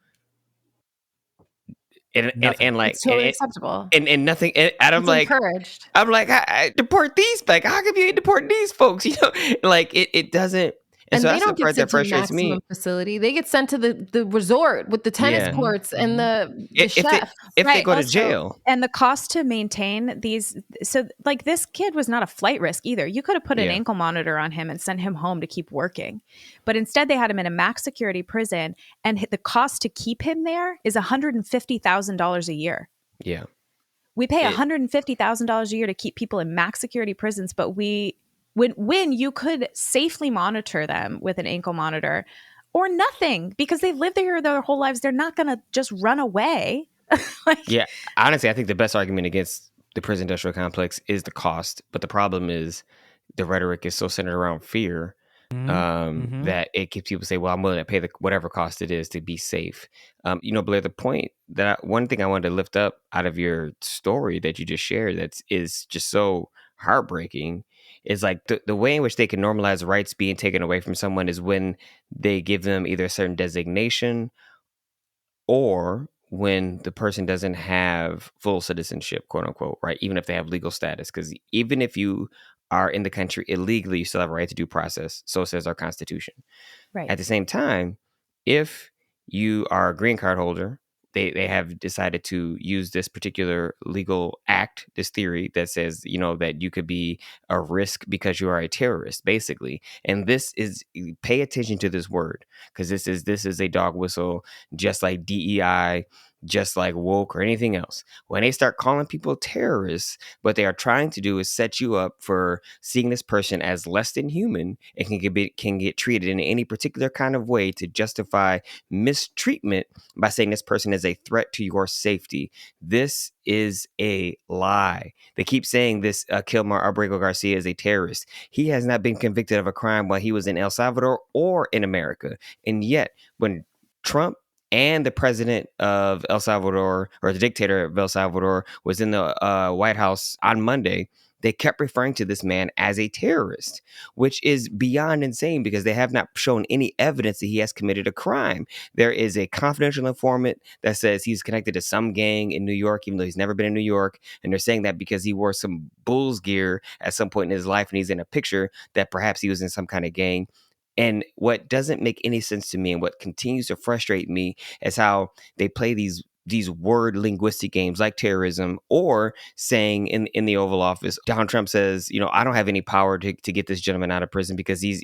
Speaker 1: And like
Speaker 2: it's totally acceptable.
Speaker 1: And nothing. And I'm
Speaker 2: it's
Speaker 1: like,
Speaker 2: encouraged.
Speaker 1: I'm like, I deport these. Like, how come you ain't deporting these folks? You know, like it doesn't. And so
Speaker 2: they
Speaker 1: that's
Speaker 2: don't
Speaker 1: the part
Speaker 2: get
Speaker 1: that
Speaker 2: sent to
Speaker 1: frustrates me.
Speaker 2: maximum facility. They get sent to the resort with the tennis courts and the chef.
Speaker 1: If they go to
Speaker 4: Also,
Speaker 1: jail.
Speaker 4: And the cost to maintain these. So like this kid was not a flight risk either. You could have put an ankle monitor on him and sent him home to keep working. But instead they had him in a max security prison, and the cost to keep him there is $150,000 a year.
Speaker 1: Yeah.
Speaker 4: We pay $150,000 a year to keep people in max security prisons, but when you could safely monitor them with an ankle monitor or nothing, because they've lived there their whole lives. They're not going to just run away.
Speaker 1: Yeah. Honestly, I think the best argument against the prison industrial complex is the cost. But the problem is the rhetoric is so centered around fear that it keeps people say, well, I'm willing to pay whatever cost it is to be safe. Blair, the point one thing I wanted to lift up out of your story that you just shared is just so heartbreaking is like the way in which they can normalize rights being taken away from someone is when they give them either a certain designation or when the person doesn't have full citizenship, quote unquote, right? Even if they have legal status, because even if you are in the country illegally, you still have a right to due process. So says our Constitution.
Speaker 4: Right.
Speaker 1: At the same time, if you are a green card holder, they have decided to use this particular legal act, this theory that says, that you could be a risk because you are a terrorist, basically. And this is, pay attention to this word, because this is a dog whistle, just like DEI, just like woke or anything else. When they start calling people terrorists, what they are trying to do is set you up for seeing this person as less than human and can get treated in any particular kind of way to justify mistreatment by saying this person is a threat to your safety. This is a lie. They keep saying this Kilmar Abrego Garcia is a terrorist. He has not been convicted of a crime while he was in El Salvador or in America. And yet, when Trump and the president of El Salvador, or the dictator of El Salvador, was in the White House on Monday, they kept referring to this man as a terrorist, which is beyond insane because they have not shown any evidence that he has committed a crime. There is a confidential informant that says he's connected to some gang in New York, even though he's never been in New York. And they're saying that because he wore some Bulls gear at some point in his life and he's in a picture that perhaps he was in some kind of gang. And what doesn't make any sense to me and what continues to frustrate me is how they play these these word linguistic games like terrorism, or saying in the Oval Office, Donald Trump says, I don't have any power to get this gentleman out of prison because he's,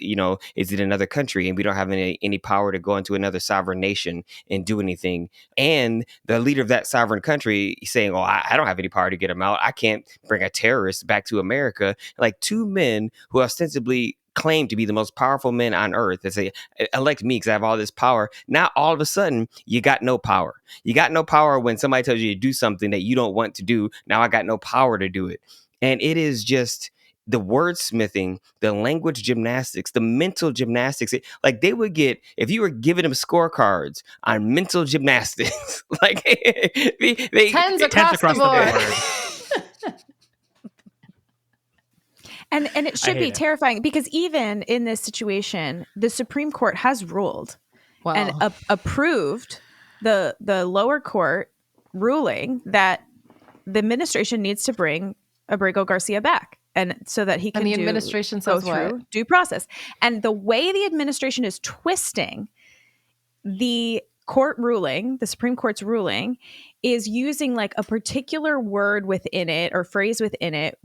Speaker 1: is in another country, and we don't have any power to go into another sovereign nation and do anything. And the leader of that sovereign country saying, I don't have any power to get him out. I can't bring a terrorist back to America. Like two men who ostensibly claim to be the most powerful men on earth that say, elect me because I have all this power. Now, all of a sudden, you got no power. You got no power when somebody tells you to do something that you don't want to do. Now I got no power to do it. And it is just the wordsmithing, the language gymnastics, the mental gymnastics. Like they would get, if you were giving them scorecards on mental gymnastics, like they
Speaker 2: Tens across the board.
Speaker 4: And it should be terrifying because even in this situation, the Supreme Court has ruled and approved the lower court ruling that the administration needs to bring Abrego Garcia back, and so that he can
Speaker 2: administration says
Speaker 4: go through due process. And the way the administration is twisting the court ruling, the Supreme Court's ruling, is using like a particular word within it or phrase within it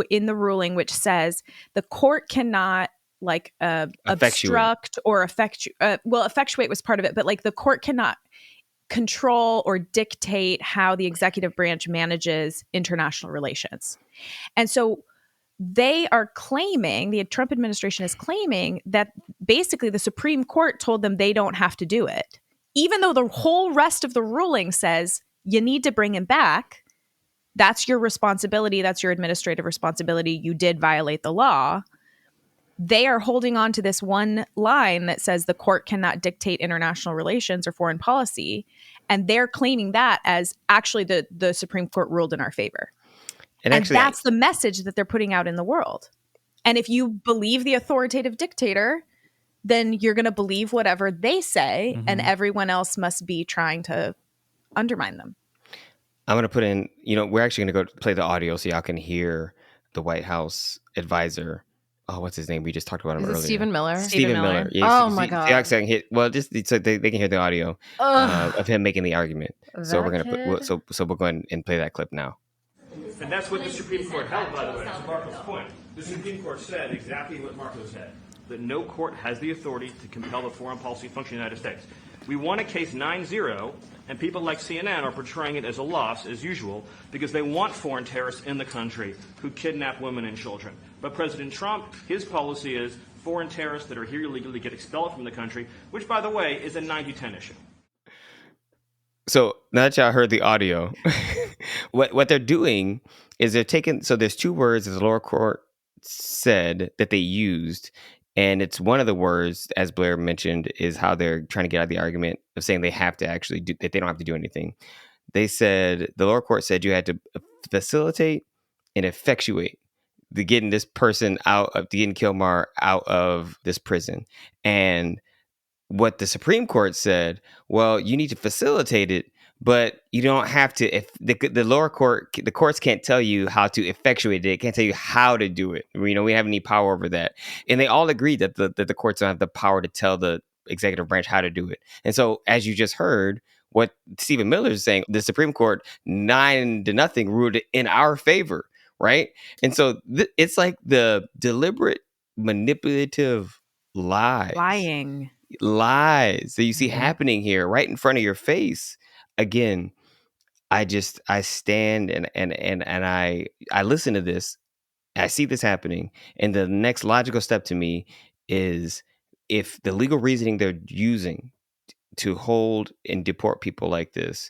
Speaker 4: in the ruling, which says the court cannot like obstruct or effectuate was part of it, but like the court cannot control or dictate how the executive branch manages international relations. And so they are claiming, the Trump administration is claiming that basically the Supreme Court told them they don't have to do it, even though the whole rest of the ruling says you need to bring him back. That's your responsibility. That's your administrative responsibility. You did violate the law. They are holding on to this one line that says the court cannot dictate international relations or foreign policy. And they're claiming that as actually the Supreme Court ruled in our favor. And that's the message that they're putting out in the world. And if you believe the authoritative dictator, then you're going to believe whatever they say, and everyone else must be trying to undermine them.
Speaker 1: I'm going to put in, we're actually going to go play the audio so y'all can hear the White House advisor. Oh, what's his name? We just talked about him earlier.
Speaker 2: Stephen Miller?
Speaker 1: Stephen Miller.
Speaker 2: Yeah, my God.
Speaker 1: Just so they can hear the audio of him making the argument. So we're going to so we'll go ahead and play that clip now.
Speaker 5: And that's what the Supreme Court held, by the way, to Marco's point. The Supreme Court said exactly what Marco said, that no court has the authority to compel the foreign policy function of the United States. We won a case 9-0, and people like CNN are portraying it as a loss, as usual, because they want foreign terrorists in the country who kidnap women and children. But President Trump, his policy is foreign terrorists that are here illegally get expelled from the country, which, by the way, is a 90-10 issue.
Speaker 1: So now that y'all heard the audio, what they're doing is they're taking, so there's two words that the lower court said that they used, and it's one of the words, as Blair mentioned, is how they're trying to get out of the argument of saying they have to actually do, that they don't have to do anything. They said, the lower court said you had to facilitate and effectuate the getting this person out of, getting Kilmar out of this prison. And what the Supreme Court said, well, you need to facilitate it, but you don't have to. If the lower court, the courts can't tell you how to effectuate it. It can't tell you how to do it. We don't have any power over that. And they all agree that the courts don't have the power to tell the executive branch how to do it. And so, as you just heard, what Stephen Miller is saying, the Supreme Court 9-0 ruled it in our favor, right? And so it's like the deliberate, manipulative lies that you see happening here right in front of your face. Again, I stand and I listen to this. I see this happening, and the next logical step to me is, if the legal reasoning they're using to hold and deport people like this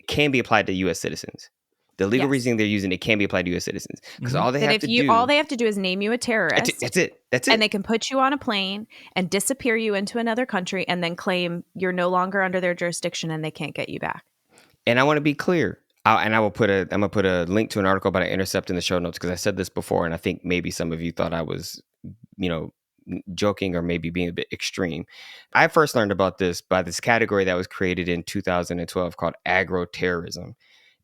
Speaker 1: can be applied to U.S. citizens. The legal reasoning they're using, it can be applied to U.S. citizens, because all they have to do
Speaker 4: is name you a terrorist.
Speaker 1: That's it.
Speaker 4: And they can put you on a plane and disappear you into another country, and then claim you're no longer under their jurisdiction and they can't get you back.
Speaker 1: And I want to be clear. I'm gonna put a link to an article about Intercept in the show notes, because I said this before, and I think maybe some of you thought I was, joking or maybe being a bit extreme. I first learned about this by this category that was created in 2012 called agro-terrorism.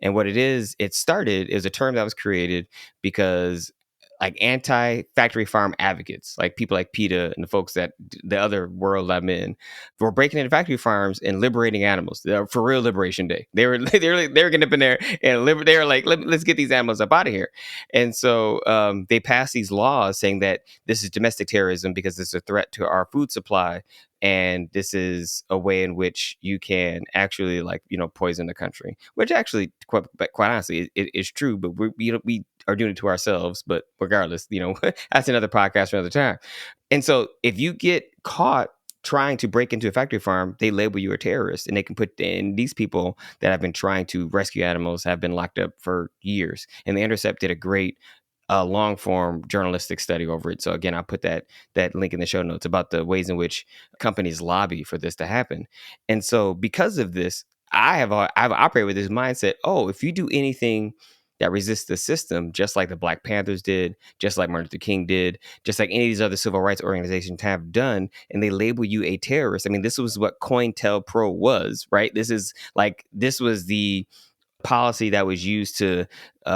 Speaker 1: And what it is, it started is a term that was created because like anti-factory farm advocates, like people like PETA and the folks that the other world I'm in, were breaking into factory farms and liberating animals for real Liberation Day. They were getting up in there and they were like, let's get these animals up out of here. And so they passed these laws saying that this is domestic terrorism because it's a threat to our food supply. And this is a way in which you can actually, like, poison the country, which actually, quite honestly, it is true. But we are doing it to ourselves. But regardless, that's another podcast for another time. And so if you get caught trying to break into a factory farm, they label you a terrorist, and they can put in these people that have been trying to rescue animals have been locked up for years. And The Intercept did a great long form journalistic study over it. So again, I'll put that link in the show notes about the ways in which companies lobby for this to happen. And so because of this, I've operated with this mindset. Oh, if you do anything that resists the system, just like the Black Panthers did, just like Martin Luther King did, just like any of these other civil rights organizations have done, and they label you a terrorist. I mean, this was what COINTELPRO was, right? This was the policy that was used to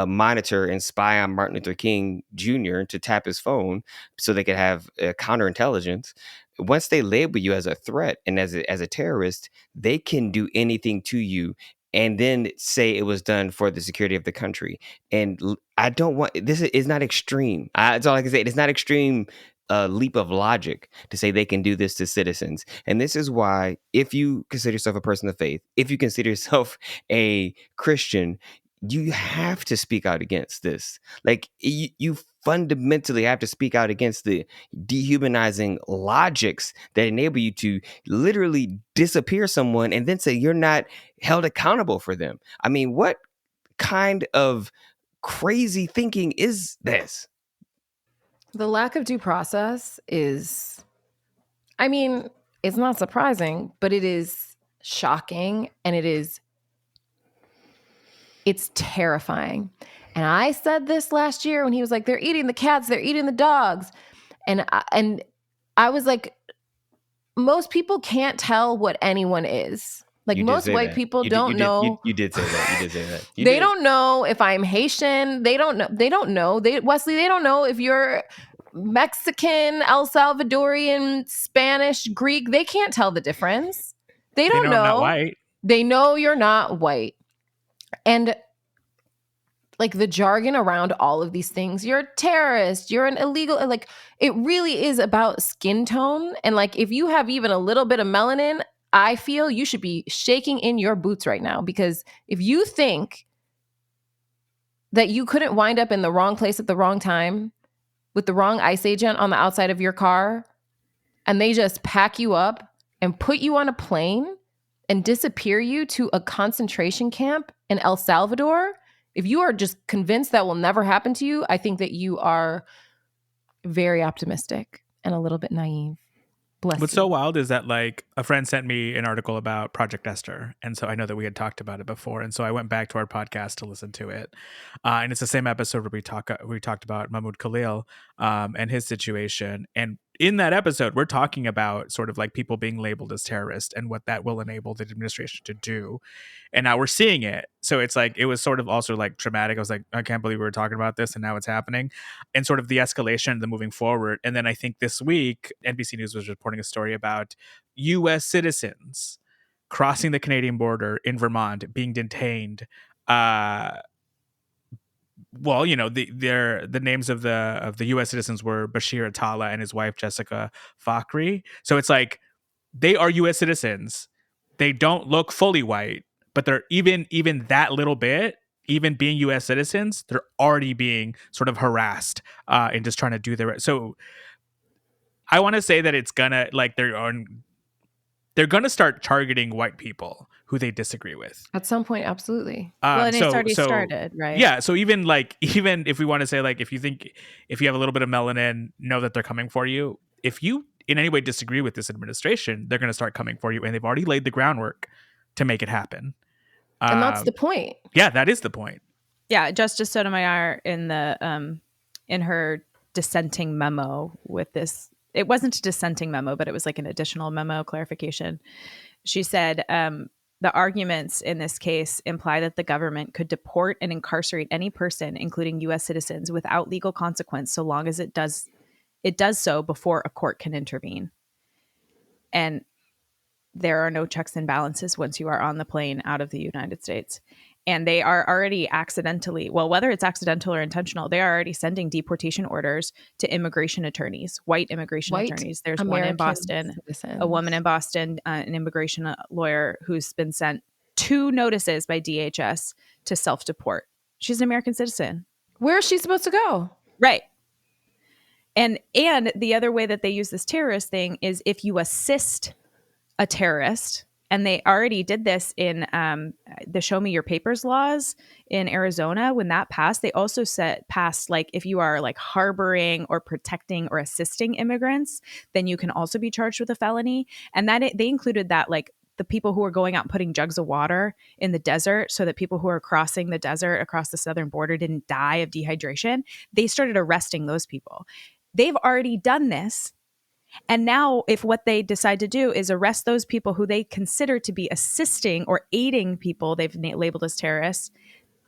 Speaker 1: monitor and spy on Martin Luther King Jr. to tap his phone so they could have counterintelligence. Once they label you as a threat and as a terrorist, they can do anything to you and then say it was done for the security of the country. And I don't want, this is not extreme. That's all I can say. It's not extreme leap of logic to say they can do this to citizens. And this is why, if you consider yourself a person of faith, if you consider yourself a Christian, you have to speak out against this. Like, you fundamentally have to speak out against the dehumanizing logics that enable you to literally disappear someone and then say you're not held accountable for them. I mean, what kind of crazy thinking is this?
Speaker 2: The lack of due process is, I mean, it's not surprising, but it is shocking, and it's terrifying. And I said this last year when he was like, they're eating the cats, they're eating the dogs. And I was like, most people can't tell what anyone is. Like, most white people don't know.
Speaker 1: You did say that. You did say that.
Speaker 2: They don't know if I'm Haitian. They don't know. Wesley, they don't know if you're Mexican, El Salvadorian, Spanish, Greek. They can't tell the difference. They don't know.
Speaker 3: I'm not white.
Speaker 2: They know you're not white. And like the jargon around all of these things, you're a terrorist, you're an illegal, like, it really is about skin tone. And like, if you have even a little bit of melanin, I feel you should be shaking in your boots right now, because if you think that you couldn't wind up in the wrong place at the wrong time with the wrong ICE agent on the outside of your car, and they just pack you up and put you on a plane and disappear you to a concentration camp in El Salvador, if you are just convinced that will never happen to you, I think that you are very optimistic and a little bit naive. Bless
Speaker 3: What's
Speaker 2: you.
Speaker 3: so wild is that, like, a friend sent me an article about Project Esther, and so I know that we had talked about it before, and so I went back to our podcast to listen to it, and it's the same episode where we talked about Mahmoud Khalil and his situation. And in that episode, we're talking about sort of like people being labeled as terrorists and what that will enable the administration to do. And now we're seeing it. So it's like, it was sort of also like traumatic. I was like, I can't believe we were talking about this and now it's happening. And sort of the escalation, the moving forward. And then I think this week, NBC News was reporting a story about US citizens crossing the Canadian border in Vermont, being detained. Well, you know, the names of the U.S. citizens were Bashir Atala and his wife Jessica Fakhri. So it's like, they are U.S. citizens. They don't look fully white, but they're even that little bit, even being U.S. citizens, they're already being sort of harassed and just trying to do their. So I want to say that it's gonna, like, they're gonna start targeting white people who they disagree with
Speaker 2: At some point, absolutely.
Speaker 4: Well, and it's already started, right?
Speaker 3: Yeah. So even if we want to say, like, if you have a little bit of melanin, know that they're coming for you. If you in any way disagree with this administration, they're going to start coming for you. And they've already laid the groundwork to make it happen.
Speaker 2: And that's the point.
Speaker 3: Yeah, that is the point.
Speaker 4: Yeah. Justice Sotomayor in her dissenting memo with this, it wasn't a dissenting memo, but it was like an additional memo clarification. She said, The arguments in this case imply that the government could deport and incarcerate any person, including U.S. citizens, without legal consequence, so long as it does so before a court can intervene. And there are no checks and balances once you are on the plane out of the United States. And they are already accidentally, well, whether it's accidental or intentional, they are already sending deportation orders to immigration attorneys, white immigration attorneys. There's one in Boston, a woman in Boston, an immigration lawyer who's been sent 2 notices by DHS to self-deport. She's an American citizen.
Speaker 2: Where is she supposed to go?
Speaker 4: Right. And the other way that they use this terrorist thing is if you assist a terrorist, and they already did this in the Show Me Your Papers laws in Arizona. When that passed, they also passed like if you are like harboring or protecting or assisting immigrants, then you can also be charged with a felony. And that they included that like the people who are going out and putting jugs of water in the desert so that people who are crossing the desert across the southern border didn't die of dehydration. They started arresting those people. They've already done this. And now if what they decide to do is arrest those people who they consider to be assisting or aiding people they've labeled as terrorists,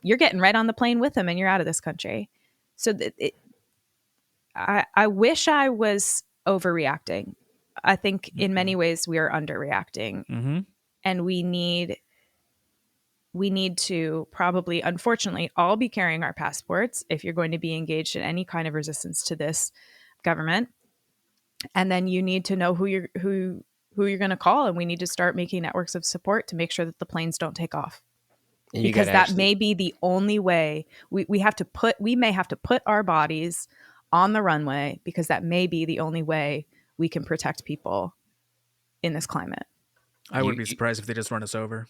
Speaker 4: you're getting right on the plane with them and you're out of this country. So I wish I was overreacting. I think in many ways we are underreacting.
Speaker 3: Mm-hmm.
Speaker 4: And we need to probably, unfortunately, all be carrying our passports if you're going to be engaged in any kind of resistance to this government. And then you need to know who you're going to call, and we need to start making networks of support to make sure that the planes don't take off. Because that may be the only way we may have to put our bodies on the runway, because that may be the only way we can protect people in this climate.
Speaker 3: I wouldn't be surprised if they just run us over.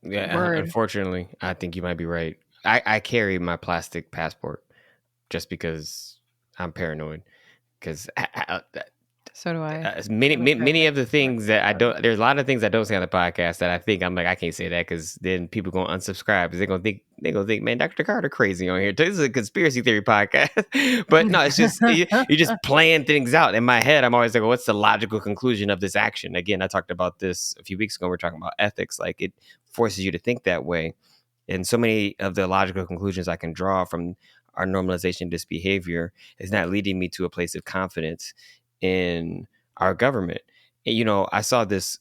Speaker 1: Yeah, unfortunately, I think you might be right. I carry my plastic passport just because I'm paranoid. Because
Speaker 2: so do I.
Speaker 1: Many of the things that I don't, there's a lot of things I don't say on the podcast that I think I'm like, I can't say that because then people going to unsubscribe because they're going to think, man, Dr. Carter crazy on here. This is a conspiracy theory podcast. But no, it's just, you're just playing things out. In my head, I'm always like, well, what's the logical conclusion of this action? Again, I talked about this a few weeks ago. We're talking about ethics. Like it forces you to think that way. And so many of the logical conclusions I can draw from our normalization of this behavior is not leading me to a place of confidence in our government. And, you know, I saw this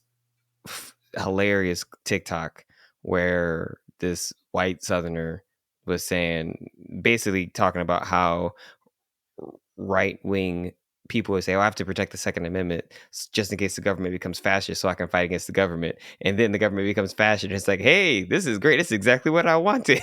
Speaker 1: hilarious TikTok where this white Southerner was saying, basically talking about how right-wing people would say, oh, I have to protect the Second Amendment just in case the government becomes fascist so I can fight against the government. And then the government becomes fascist. And it's like, hey, this is great. This is exactly what I wanted.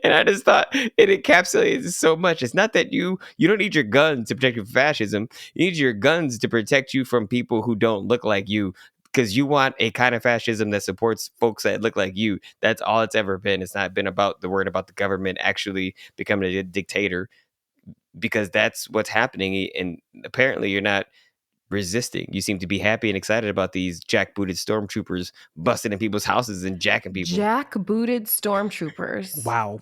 Speaker 1: And I just thought it encapsulates so much. It's not that you don't need your guns to protect you from fascism. You need your guns to protect you from people who don't look like you, because you want a kind of fascism that supports folks that look like you. That's all it's ever been. It's not been about the word about the government actually becoming a dictator, because that's what's happening. And apparently you're not resisting. You seem to be happy and excited about these jackbooted stormtroopers busting in people's houses and jacking people.
Speaker 2: Jackbooted stormtroopers.
Speaker 3: Wow.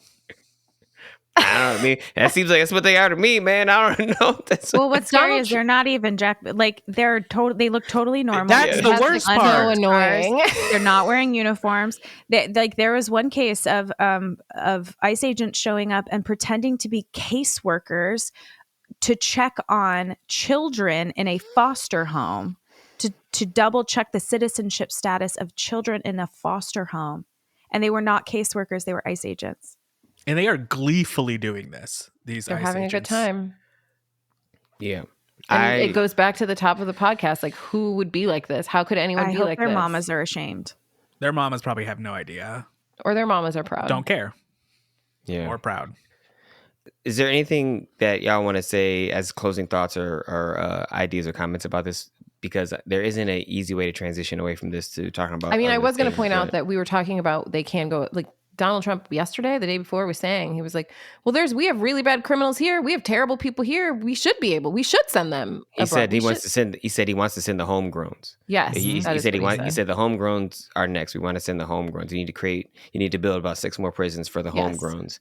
Speaker 1: I don't mean, that seems like that's what they are to me, man. I don't know.
Speaker 4: Well, what's scary is they're not even like they look totally normal.
Speaker 3: That's the worst part.
Speaker 2: So annoying.
Speaker 4: They're not wearing uniforms. There was one case of ICE agents showing up and pretending to be caseworkers to check on children in a foster home, to double check the citizenship status of children in a foster home. And they were not caseworkers, they were ICE agents.
Speaker 3: And they are gleefully doing this. They're
Speaker 2: having
Speaker 3: agents.
Speaker 2: a good time.
Speaker 1: Yeah.
Speaker 2: And it goes back to the top of the podcast. Like, who would be like this? How could anyone be like this?
Speaker 4: Their mamas are ashamed.
Speaker 3: Their mamas probably have no idea.
Speaker 2: Or their mamas are proud.
Speaker 3: Don't care.
Speaker 1: Yeah.
Speaker 3: Or proud.
Speaker 1: Is there anything that y'all want to say as closing thoughts or ideas or comments about this? Because there isn't an easy way to transition away from this to talking about.
Speaker 2: I mean, I was going to point out that we were talking about they can go, like, Donald Trump yesterday, the day before, was saying, he was like, well, we have really bad criminals here. We have terrible people here. We should send them.
Speaker 1: He said he wants to send the homegrowns.
Speaker 2: Yes.
Speaker 1: He said the homegrowns are next. We want to send the homegrowns. You need to build about 6 more prisons for the homegrowns.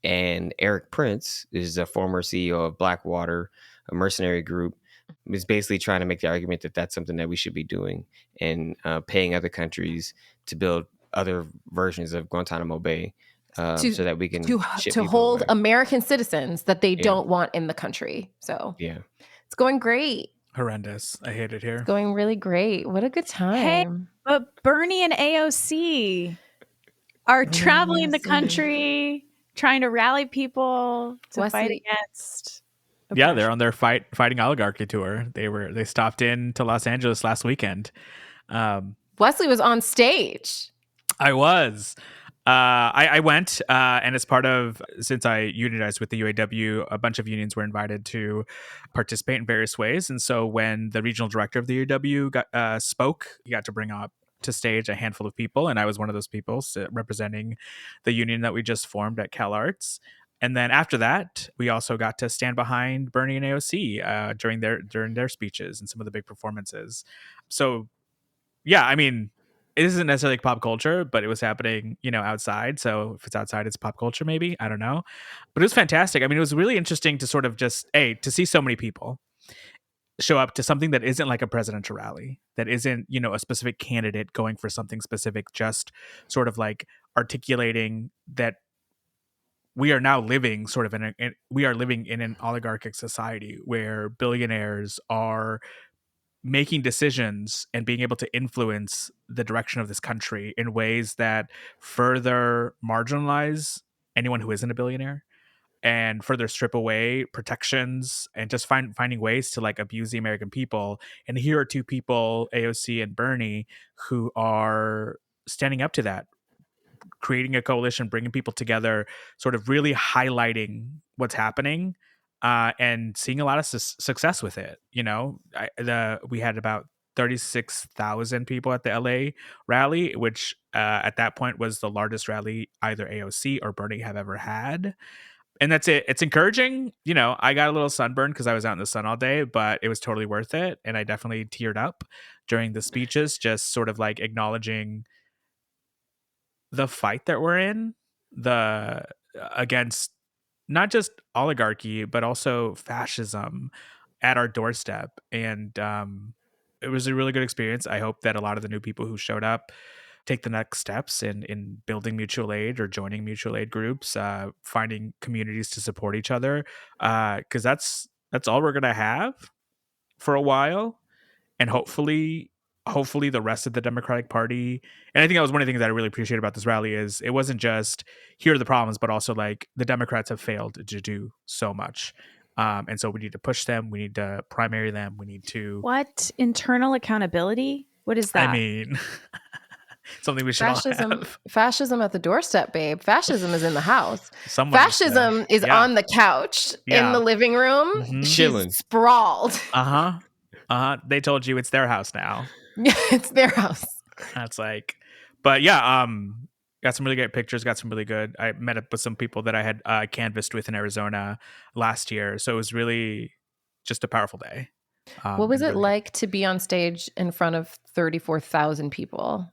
Speaker 1: And Eric Prince is a former CEO of Blackwater, a mercenary group, It's basically trying to make the argument that that's something that we should be doing, and paying other countries to build other versions of Guantanamo Bay,
Speaker 2: to
Speaker 1: so that we can ship
Speaker 2: to
Speaker 1: people
Speaker 2: hold
Speaker 1: away.
Speaker 2: American citizens that they
Speaker 1: Yeah.
Speaker 2: don't want in the country. So
Speaker 1: Yeah.
Speaker 2: it's going great.
Speaker 3: Horrendous. I hate it here.
Speaker 2: It's going really great. What a good time.
Speaker 4: But Bernie and AOC are traveling the
Speaker 2: AOC.
Speaker 4: country, trying to rally people to fight
Speaker 2: Wesley-
Speaker 4: against.
Speaker 3: Yeah, they're on their fighting oligarchy tour. They stopped in to Los Angeles last weekend.
Speaker 2: Wesley was on stage.
Speaker 3: I was. I went, and as part of, since I unionized with the UAW, a bunch of unions were invited to participate in various ways. And so when the regional director of the UAW spoke, he got to bring up to stage a handful of people, and I was one of those people representing the union that we just formed at CalArts. And then after that, we also got to stand behind Bernie and AOC during their speeches and some of the big performances. So, yeah, I mean, it isn't necessarily like pop culture, but it was happening, outside. So if it's outside, it's pop culture, maybe. I don't know. But it was fantastic. I mean, it was really interesting to sort of just, to see so many people show up to something that isn't like a presidential rally, that isn't, a specific candidate going for something specific, just sort of like articulating that we are now living sort of we are living in an oligarchic society where billionaires are making decisions and being able to influence the direction of this country in ways that further marginalize anyone who isn't a billionaire and further strip away protections and just finding ways to like abuse the American people. And here are two people, AOC and Bernie, who are standing up to that, creating a coalition, bringing people together, sort of really highlighting what's happening, and seeing a lot of success with it. We had about 36,000 people at the LA rally, which at that point was the largest rally either AOC or Bernie have ever had. And that's it. It's encouraging. I got a little sunburn because I was out in the sun all day, but it was totally worth it. And I definitely teared up during the speeches, just sort of like acknowledging the fight that we're in, against not just oligarchy, but also fascism at our doorstep. And it was a really good experience. I hope that a lot of the new people who showed up take the next steps in building mutual aid or joining mutual aid groups, finding communities to support each other, because that's all we're gonna have for a while. And hopefully the rest of the Democratic Party. And I think that was one of the things that I really appreciate about this rally is it wasn't just here are the problems, but also like the Democrats have failed to do so much. And so we need to push them. We need to primary them. We need to.
Speaker 4: What? Internal accountability? What is that?
Speaker 3: I mean, something we should all have.
Speaker 2: Fascism at the doorstep, babe. Fascism is in the house.
Speaker 3: Someone
Speaker 2: Fascism is on the couch in the living room.
Speaker 3: Mhm.
Speaker 2: She's
Speaker 1: Chilling.
Speaker 2: sprawled.
Speaker 3: They told you it's their house now.
Speaker 2: Yeah, it's their house.
Speaker 3: That's like, but yeah, got some really great pictures. Got some really good. I met up with some people that I had canvassed with in Arizona last year, so it was really just a powerful day.
Speaker 2: What was
Speaker 3: and
Speaker 2: it
Speaker 3: really-
Speaker 2: like to be on stage in front of 34,000 people?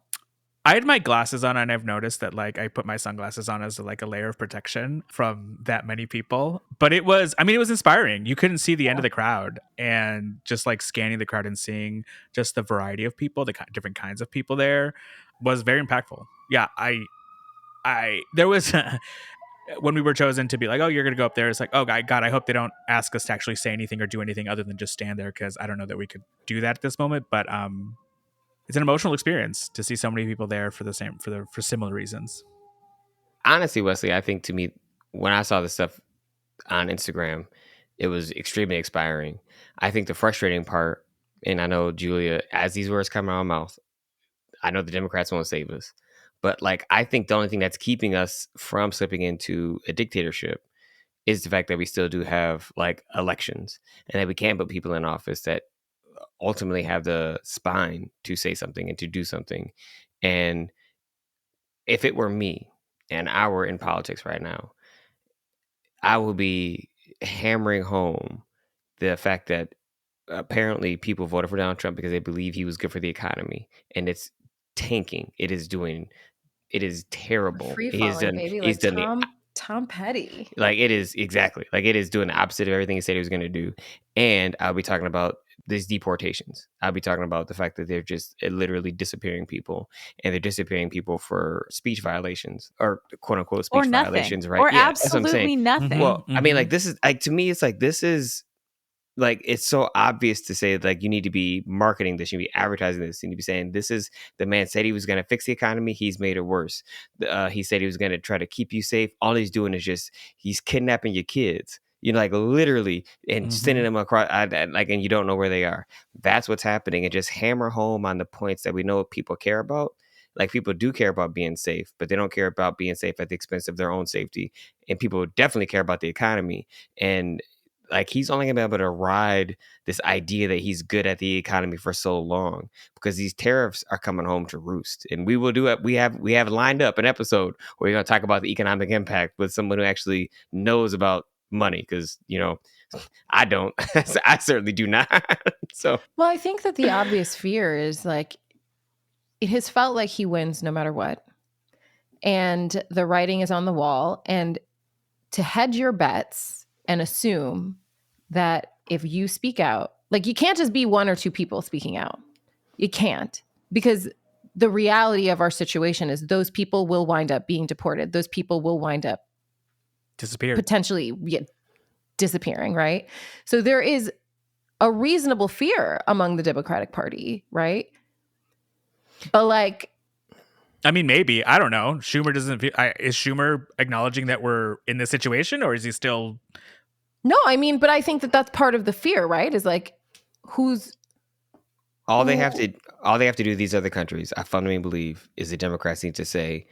Speaker 3: I had my glasses on, and I've noticed that like I put my sunglasses on as like a layer of protection from that many people. But it was inspiring. You couldn't see the end of the crowd, and just like scanning the crowd and seeing just the variety of people, the different kinds of people there, was very impactful. Yeah, there was when we were chosen to be like, oh, you're gonna go up there. It's like, oh God, I hope they don't ask us to actually say anything or do anything other than just stand there, because I don't know that we could do that at this moment. But it's an emotional experience to see so many people there for similar reasons.
Speaker 1: Honestly, Wesley, I think to me, when I saw this stuff on Instagram, it was extremely inspiring. I think the frustrating part, and I know, Julia, as these words come out of my mouth, I know the Democrats won't save us. But like, I think the only thing that's keeping us from slipping into a dictatorship is the fact that we still do have like elections, and that we can put people in office that ultimately have the spine to say something and to do something. And if it were me and I were in politics right now, I would be hammering home the fact that apparently people voted for Donald Trump because they believe he was good for the economy, and it's tanking. It is terrible.
Speaker 2: Free
Speaker 1: He's
Speaker 2: falling,
Speaker 1: done.
Speaker 2: baby.
Speaker 1: He's
Speaker 2: Like
Speaker 1: done.
Speaker 2: Tom Petty.
Speaker 1: Like it is exactly like it is doing the opposite of everything he said he was going to do. And I'll be talking about these deportations. I'll be talking about the fact that they're just literally disappearing people, and they're disappearing people for speech violations or quote unquote speech
Speaker 4: Or nothing.
Speaker 1: violations, right?
Speaker 4: Or
Speaker 1: Yeah, that's what I'm saying.
Speaker 4: absolutely nothing.
Speaker 1: Well, I mean, like, this is like, to me, it's like, this is like, it's so obvious to say, like, you need to be marketing this, you need to be advertising this, you need to be saying, this is, the man said he was going to fix the economy, he's made it worse. He said he was going to try to keep you safe. All he's doing is just, he's kidnapping your kids, you know, like, literally, and sending them across, like, and you don't know where they are. That's what's happening. And just hammer home on the points that we know people care about. Like, people do care about being safe, but they don't care about being safe at the expense of their own safety. And people definitely care about the economy. And like, he's only gonna be able to ride this idea that he's good at the economy for so long, because these tariffs are coming home to roost. And we will do it. We have lined up an episode where we're gonna talk about the economic impact with someone who actually knows about money, because, you know, I don't. I certainly do not. So,
Speaker 2: Well, I think that the obvious fear is like, it has felt like he wins no matter what. And the writing is on the wall. And to hedge your bets and assume that if you speak out, like, you can't just be one or two people speaking out. You can't, because the reality of our situation is those people will wind up being deported. Those people will wind up
Speaker 3: Disappeared.
Speaker 2: potentially disappearing, right? So there is a reasonable fear among the Democratic Party, right? But like,
Speaker 3: I mean, maybe. I don't know. Schumer doesn't feel... is Schumer acknowledging that we're in this situation, or is he still...
Speaker 2: no, I mean, but I think that that's part of the fear, right? Is like, who's...
Speaker 1: all they have to do, these other countries, I fundamentally believe, is the Democrats need to say,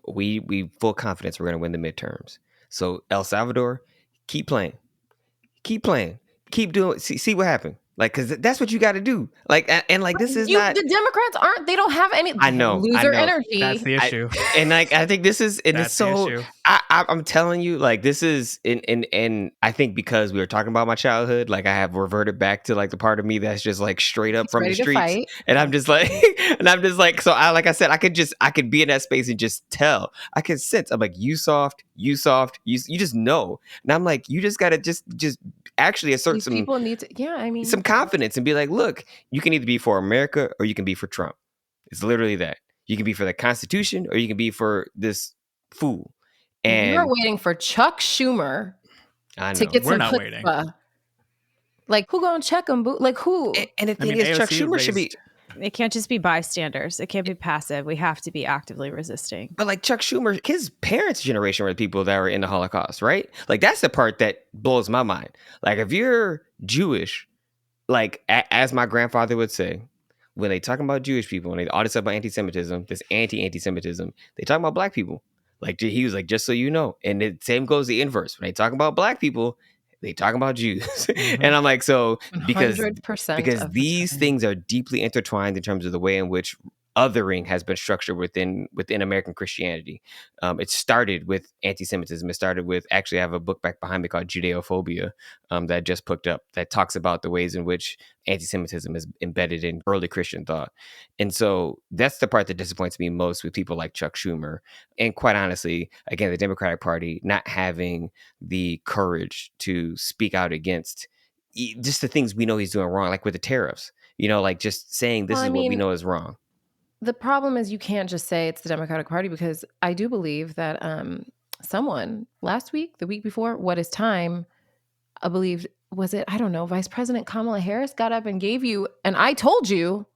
Speaker 1: we full confidence we're going to win the midterms. So El Salvador, keep playing, keep doing, see what happened. Like, because that's what you got to do. Like, and like, this is not...
Speaker 2: the Democrats aren't, they don't have any...
Speaker 1: I know,
Speaker 2: loser energy.
Speaker 3: That's the issue.
Speaker 1: And like, I think this is, and
Speaker 3: That's
Speaker 1: it's so,
Speaker 3: the issue.
Speaker 1: I'm telling you, like, this is, and I think because we were talking about my childhood, like, I have reverted back to like the part of me that's just like straight up from the
Speaker 2: ready to
Speaker 1: streets.
Speaker 2: fight.
Speaker 1: And I'm just like, so like I said, I could be in that space and just tell. I can sense, I'm like, you soft, you just know. And I'm like, you just gotta just actually assert
Speaker 2: These
Speaker 1: some
Speaker 2: people need to, yeah, I mean,
Speaker 1: some confidence and be like, look, you can either be for America or you can be for Trump. It's literally that. You can be for the Constitution or you can be for this fool. And
Speaker 2: you're waiting for Chuck Schumer
Speaker 1: I know.
Speaker 2: to get
Speaker 3: We're
Speaker 2: some
Speaker 3: not
Speaker 2: chutzpah.
Speaker 3: waiting.
Speaker 2: Like, who gonna check him? Like, who?
Speaker 1: And the thing
Speaker 3: mean,
Speaker 1: is, Chuck
Speaker 3: AOC
Speaker 1: Schumer should be...
Speaker 4: It can't just be bystanders. It can't be passive. We have to be actively resisting.
Speaker 1: But like Chuck Schumer, his parents' generation were the people that were in the Holocaust, right? Like, that's the part that blows my mind. Like, if you're Jewish, like, as my grandfather would say, when they talking about Jewish people and they all this stuff about anti-Semitism, this anti-Semitism, they talk about black people. Like, he was like, just so you know. And the same goes the inverse. When they talk about black people, they talk about Jews. And I'm like, so because
Speaker 2: 100%
Speaker 1: these things are deeply intertwined in terms of the way in which othering has been structured within American Christianity. It started with anti-Semitism. It started with, actually, I have a book back behind me called Judeophobia that I just picked up that talks about the ways in which anti-Semitism is embedded in early Christian thought. And so that's the part that disappoints me most with people like Chuck Schumer. And quite honestly, again, the Democratic Party not having the courage to speak out against just the things we know he's doing wrong, like with the tariffs, you know, like just saying this is what we know is wrong.
Speaker 2: The problem is you can't just say it's the Democratic Party, because I do believe that someone last week, the week before, What Is Time, I believe, was it, I don't know, Vice President Kamala Harris got up and gave you, and I told you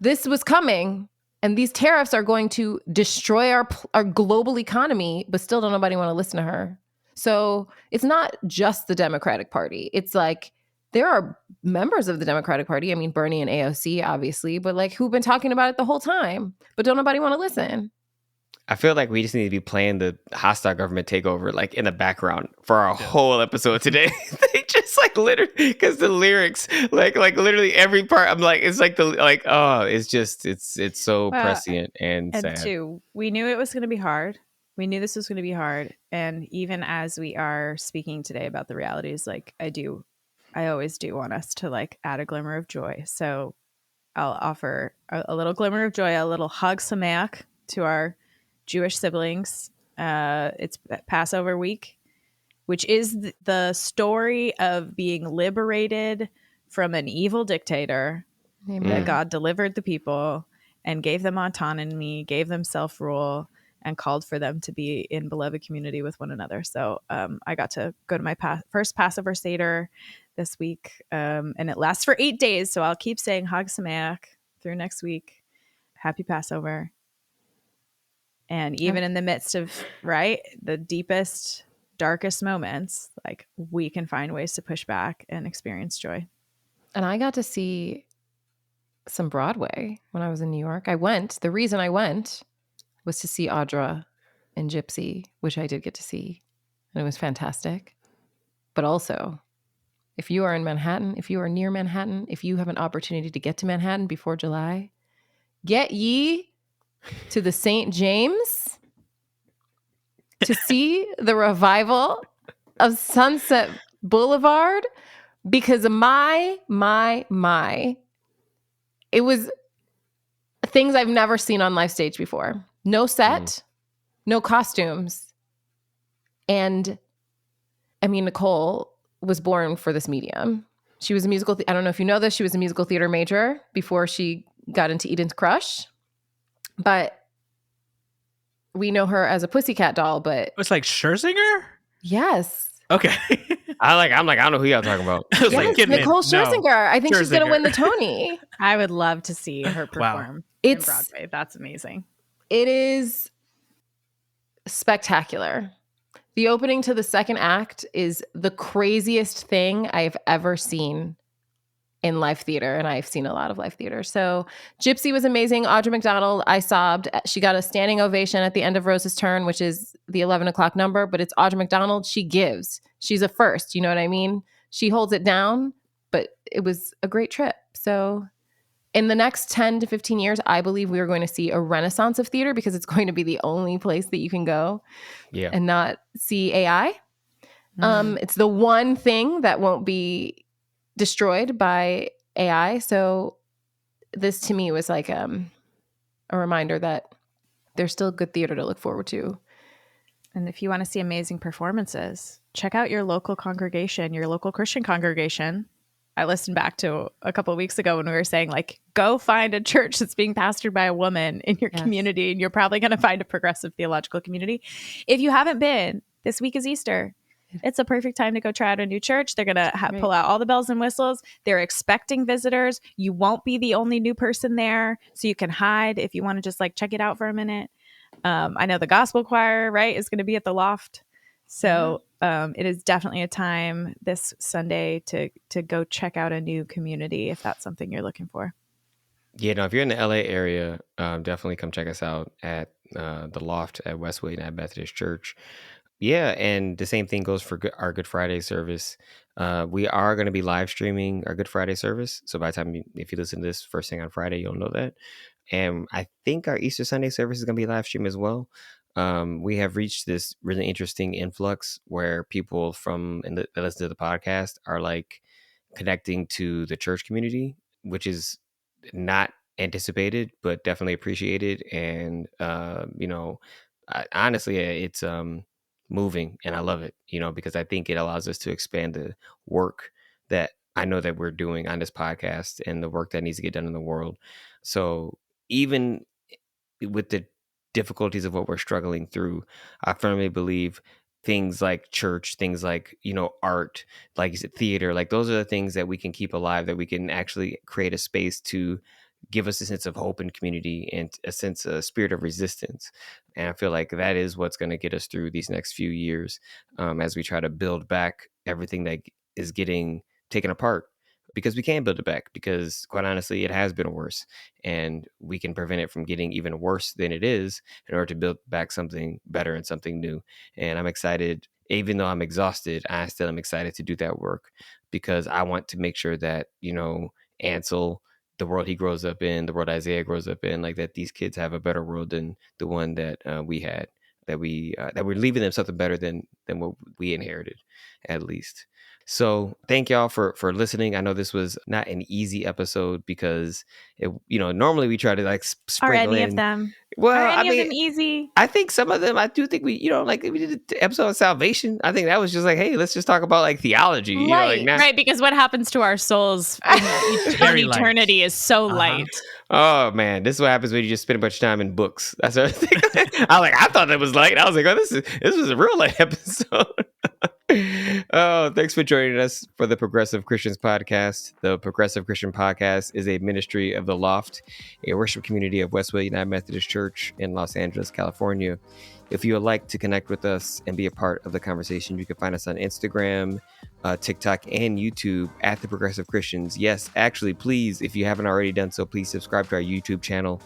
Speaker 2: this was coming, and these tariffs are going to destroy our global economy, but still don't nobody want to listen to her. So it's not just the Democratic Party. It's like, there are members of the Democratic Party, I mean, Bernie and AOC, obviously, but like, who've been talking about it the whole time, but don't nobody want to listen.
Speaker 1: I feel like we just need to be playing the hostile government takeover, like, in the background for our whole episode today. They just like literally, because the lyrics, like literally every part, I'm like, it's like it's just, it's so prescient and sad.
Speaker 4: And two, we knew it was going to be hard. We knew this was going to be hard. And even as we are speaking today about the realities, like, I always do want us to like add a glimmer of joy. So I'll offer a little glimmer of joy, a little hug sameach to our Jewish siblings. It's Passover week, which is the story of being liberated from an evil dictator
Speaker 2: Amen.
Speaker 4: that God delivered the people and gave them autonomy, gave them self-rule, and called for them to be in beloved community with one another. So I got to go to my first Passover Seder this week, and it lasts for 8 days. So I'll keep saying Hag Sameach through next week. Happy Passover. And even in the midst of, right, the deepest, darkest moments, like, we can find ways to push back and experience joy.
Speaker 2: And I got to see some Broadway when I was in New York. The reason I went was to see Audra and Gypsy, which I did get to see. And it was fantastic. But also, if you are in Manhattan, if you are near Manhattan, if you have an opportunity to get to Manhattan before July, get ye to the St. James to see the revival of Sunset Boulevard, because my, it was things I've never seen on live stage before. No set, no costumes. And I mean, Nicole was born for this medium. She was a musical, I don't know if you know this, she was a musical theater major before she got into Eden's Crush. But we know her as a Pussycat Doll, but
Speaker 3: It's like Scherzinger?
Speaker 2: yes.
Speaker 3: Okay.
Speaker 1: I'm like, I don't know who y'all talking about.
Speaker 3: I was
Speaker 2: Yes,
Speaker 3: like, get
Speaker 2: Nicole
Speaker 3: in. No.
Speaker 2: Scherzinger. I think she's going to
Speaker 3: Scherzinger.
Speaker 2: win the Tony.
Speaker 4: I would love to see her perform in Broadway. That's amazing.
Speaker 2: It is spectacular. The opening to the second act is the craziest thing I've ever seen in live theater, and I've seen a lot of live theater. So Gypsy was amazing. Audra McDonald, I sobbed. She got a standing ovation at the end of Rose's Turn, which is the 11 o'clock number, but it's Audra McDonald. She gives. She's a first, you know what I mean? She holds it down, but it was a great trip. So in the next 10 to 15 years, I believe we are going to see a renaissance of theater, because it's going to be the only place that you can go and not see AI. It's the one thing that won't be destroyed by AI. So this to me was like a reminder that there's still good theater to look forward to.
Speaker 4: And if you want to see amazing performances, check out your local congregation, your local Christian congregation. I listened back to a couple of weeks ago when we were saying, like, go find a church that's being pastored by a woman in your community, and you're probably going to find a progressive theological community. If you haven't been, this week is Easter. It's a perfect time to go try out a new church. They're going to pull out all the bells and whistles. They're expecting visitors. You won't be the only new person there, so you can hide if you want to just like check it out for a minute. I know the gospel choir, right, is going to be at the Loft. So it is definitely a time this Sunday to go check out a new community if that's something you're looking for.
Speaker 1: Yeah, no, if you're in the LA area, definitely come check us out at the Loft at Westwood at Methodist Church. Yeah, and the same thing goes for our Good Friday service. We are going to be live streaming our Good Friday service. So by the time, if you listen to this first thing on Friday, you'll know that. And I think our Easter Sunday service is going to be live streamed as well. We have reached this really interesting influx where people that listen to the podcast are like connecting to the church community, which is not anticipated, but definitely appreciated. And, honestly, it's moving, and I love it, because I think it allows us to expand the work that I know that we're doing on this podcast and the work that needs to get done in the world. So even with the difficulties of what we're struggling through, I firmly believe things like church, things like, art, like you said, theater, like those are the things that we can keep alive, that we can actually create a space to give us a sense of hope and community and a spirit of resistance. And I feel like that is what's going to get us through these next few years, as we try to build back everything that is getting taken apart, because we can build it back, because quite honestly, it has been worse, and we can prevent it from getting even worse than it is in order to build back something better and something new. And I'm excited, even though I'm exhausted, I still am excited to do that work, because I want to make sure that, Ansel, the world he grows up in, the world Isaiah grows up in, like that these kids have a better world than the one that we had, that we're leaving them something better than what we inherited, at least. So thank y'all for listening. I know this was not an easy episode, because normally we try to like sprinkle
Speaker 4: Are any
Speaker 1: in,
Speaker 4: of them?
Speaker 1: Well,
Speaker 4: Are
Speaker 1: I
Speaker 4: any of
Speaker 1: mean,
Speaker 4: them easy?
Speaker 1: I think some of them, I do think we did the episode on salvation. I think that was just like, hey, let's just talk about like theology,
Speaker 2: Light.
Speaker 4: Right, because what happens to our souls in
Speaker 3: Very light.
Speaker 4: eternity is so
Speaker 3: Uh-huh.
Speaker 4: light.
Speaker 1: Oh man, this is what happens when you just spend a bunch of time in books. That's what I think. I thought that was light. I was like, oh, this was a real light episode. Oh, thanks for joining us for the Progressive Christians podcast. The Progressive Christian podcast is a ministry of The Loft, a worship community of Westwood United Methodist Church in Los Angeles, California. If you would like to connect with us and be a part of the conversation, you can find us on Instagram, TikTok, and YouTube at The Progressive Christians. Yes, actually, please, if you haven't already done so, please subscribe to our YouTube channel.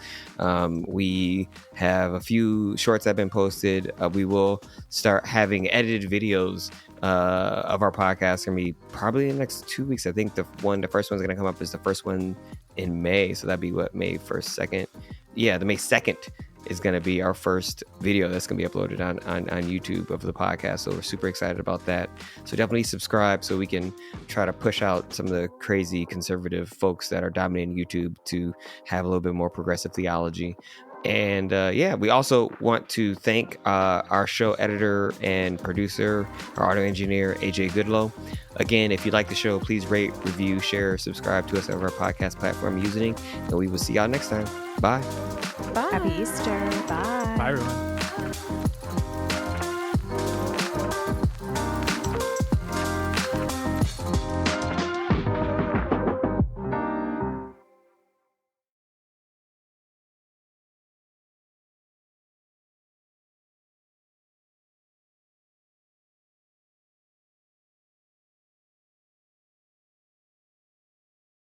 Speaker 1: We have a few shorts that have been posted. We will start having edited videos of our podcast. Going to be probably in the next 2 weeks. I think the first one's going to come up is the first one in May. So that'd be what, May 1st, 2nd? Yeah, the May 2nd is going to be our first video that's going to be uploaded on YouTube of the podcast. So we're super excited about that. So definitely subscribe so we can try to push out some of the crazy conservative folks that are dominating YouTube to have a little bit more progressive theology. And we also want to thank our show editor and producer, our audio engineer, AJ Goodlow. Again, if you like the show, please rate, review, share, subscribe to us on our podcast platform using, and we will see y'all next time. Bye.
Speaker 2: Bye.
Speaker 4: Happy Easter. Bye.
Speaker 3: Bye, everyone.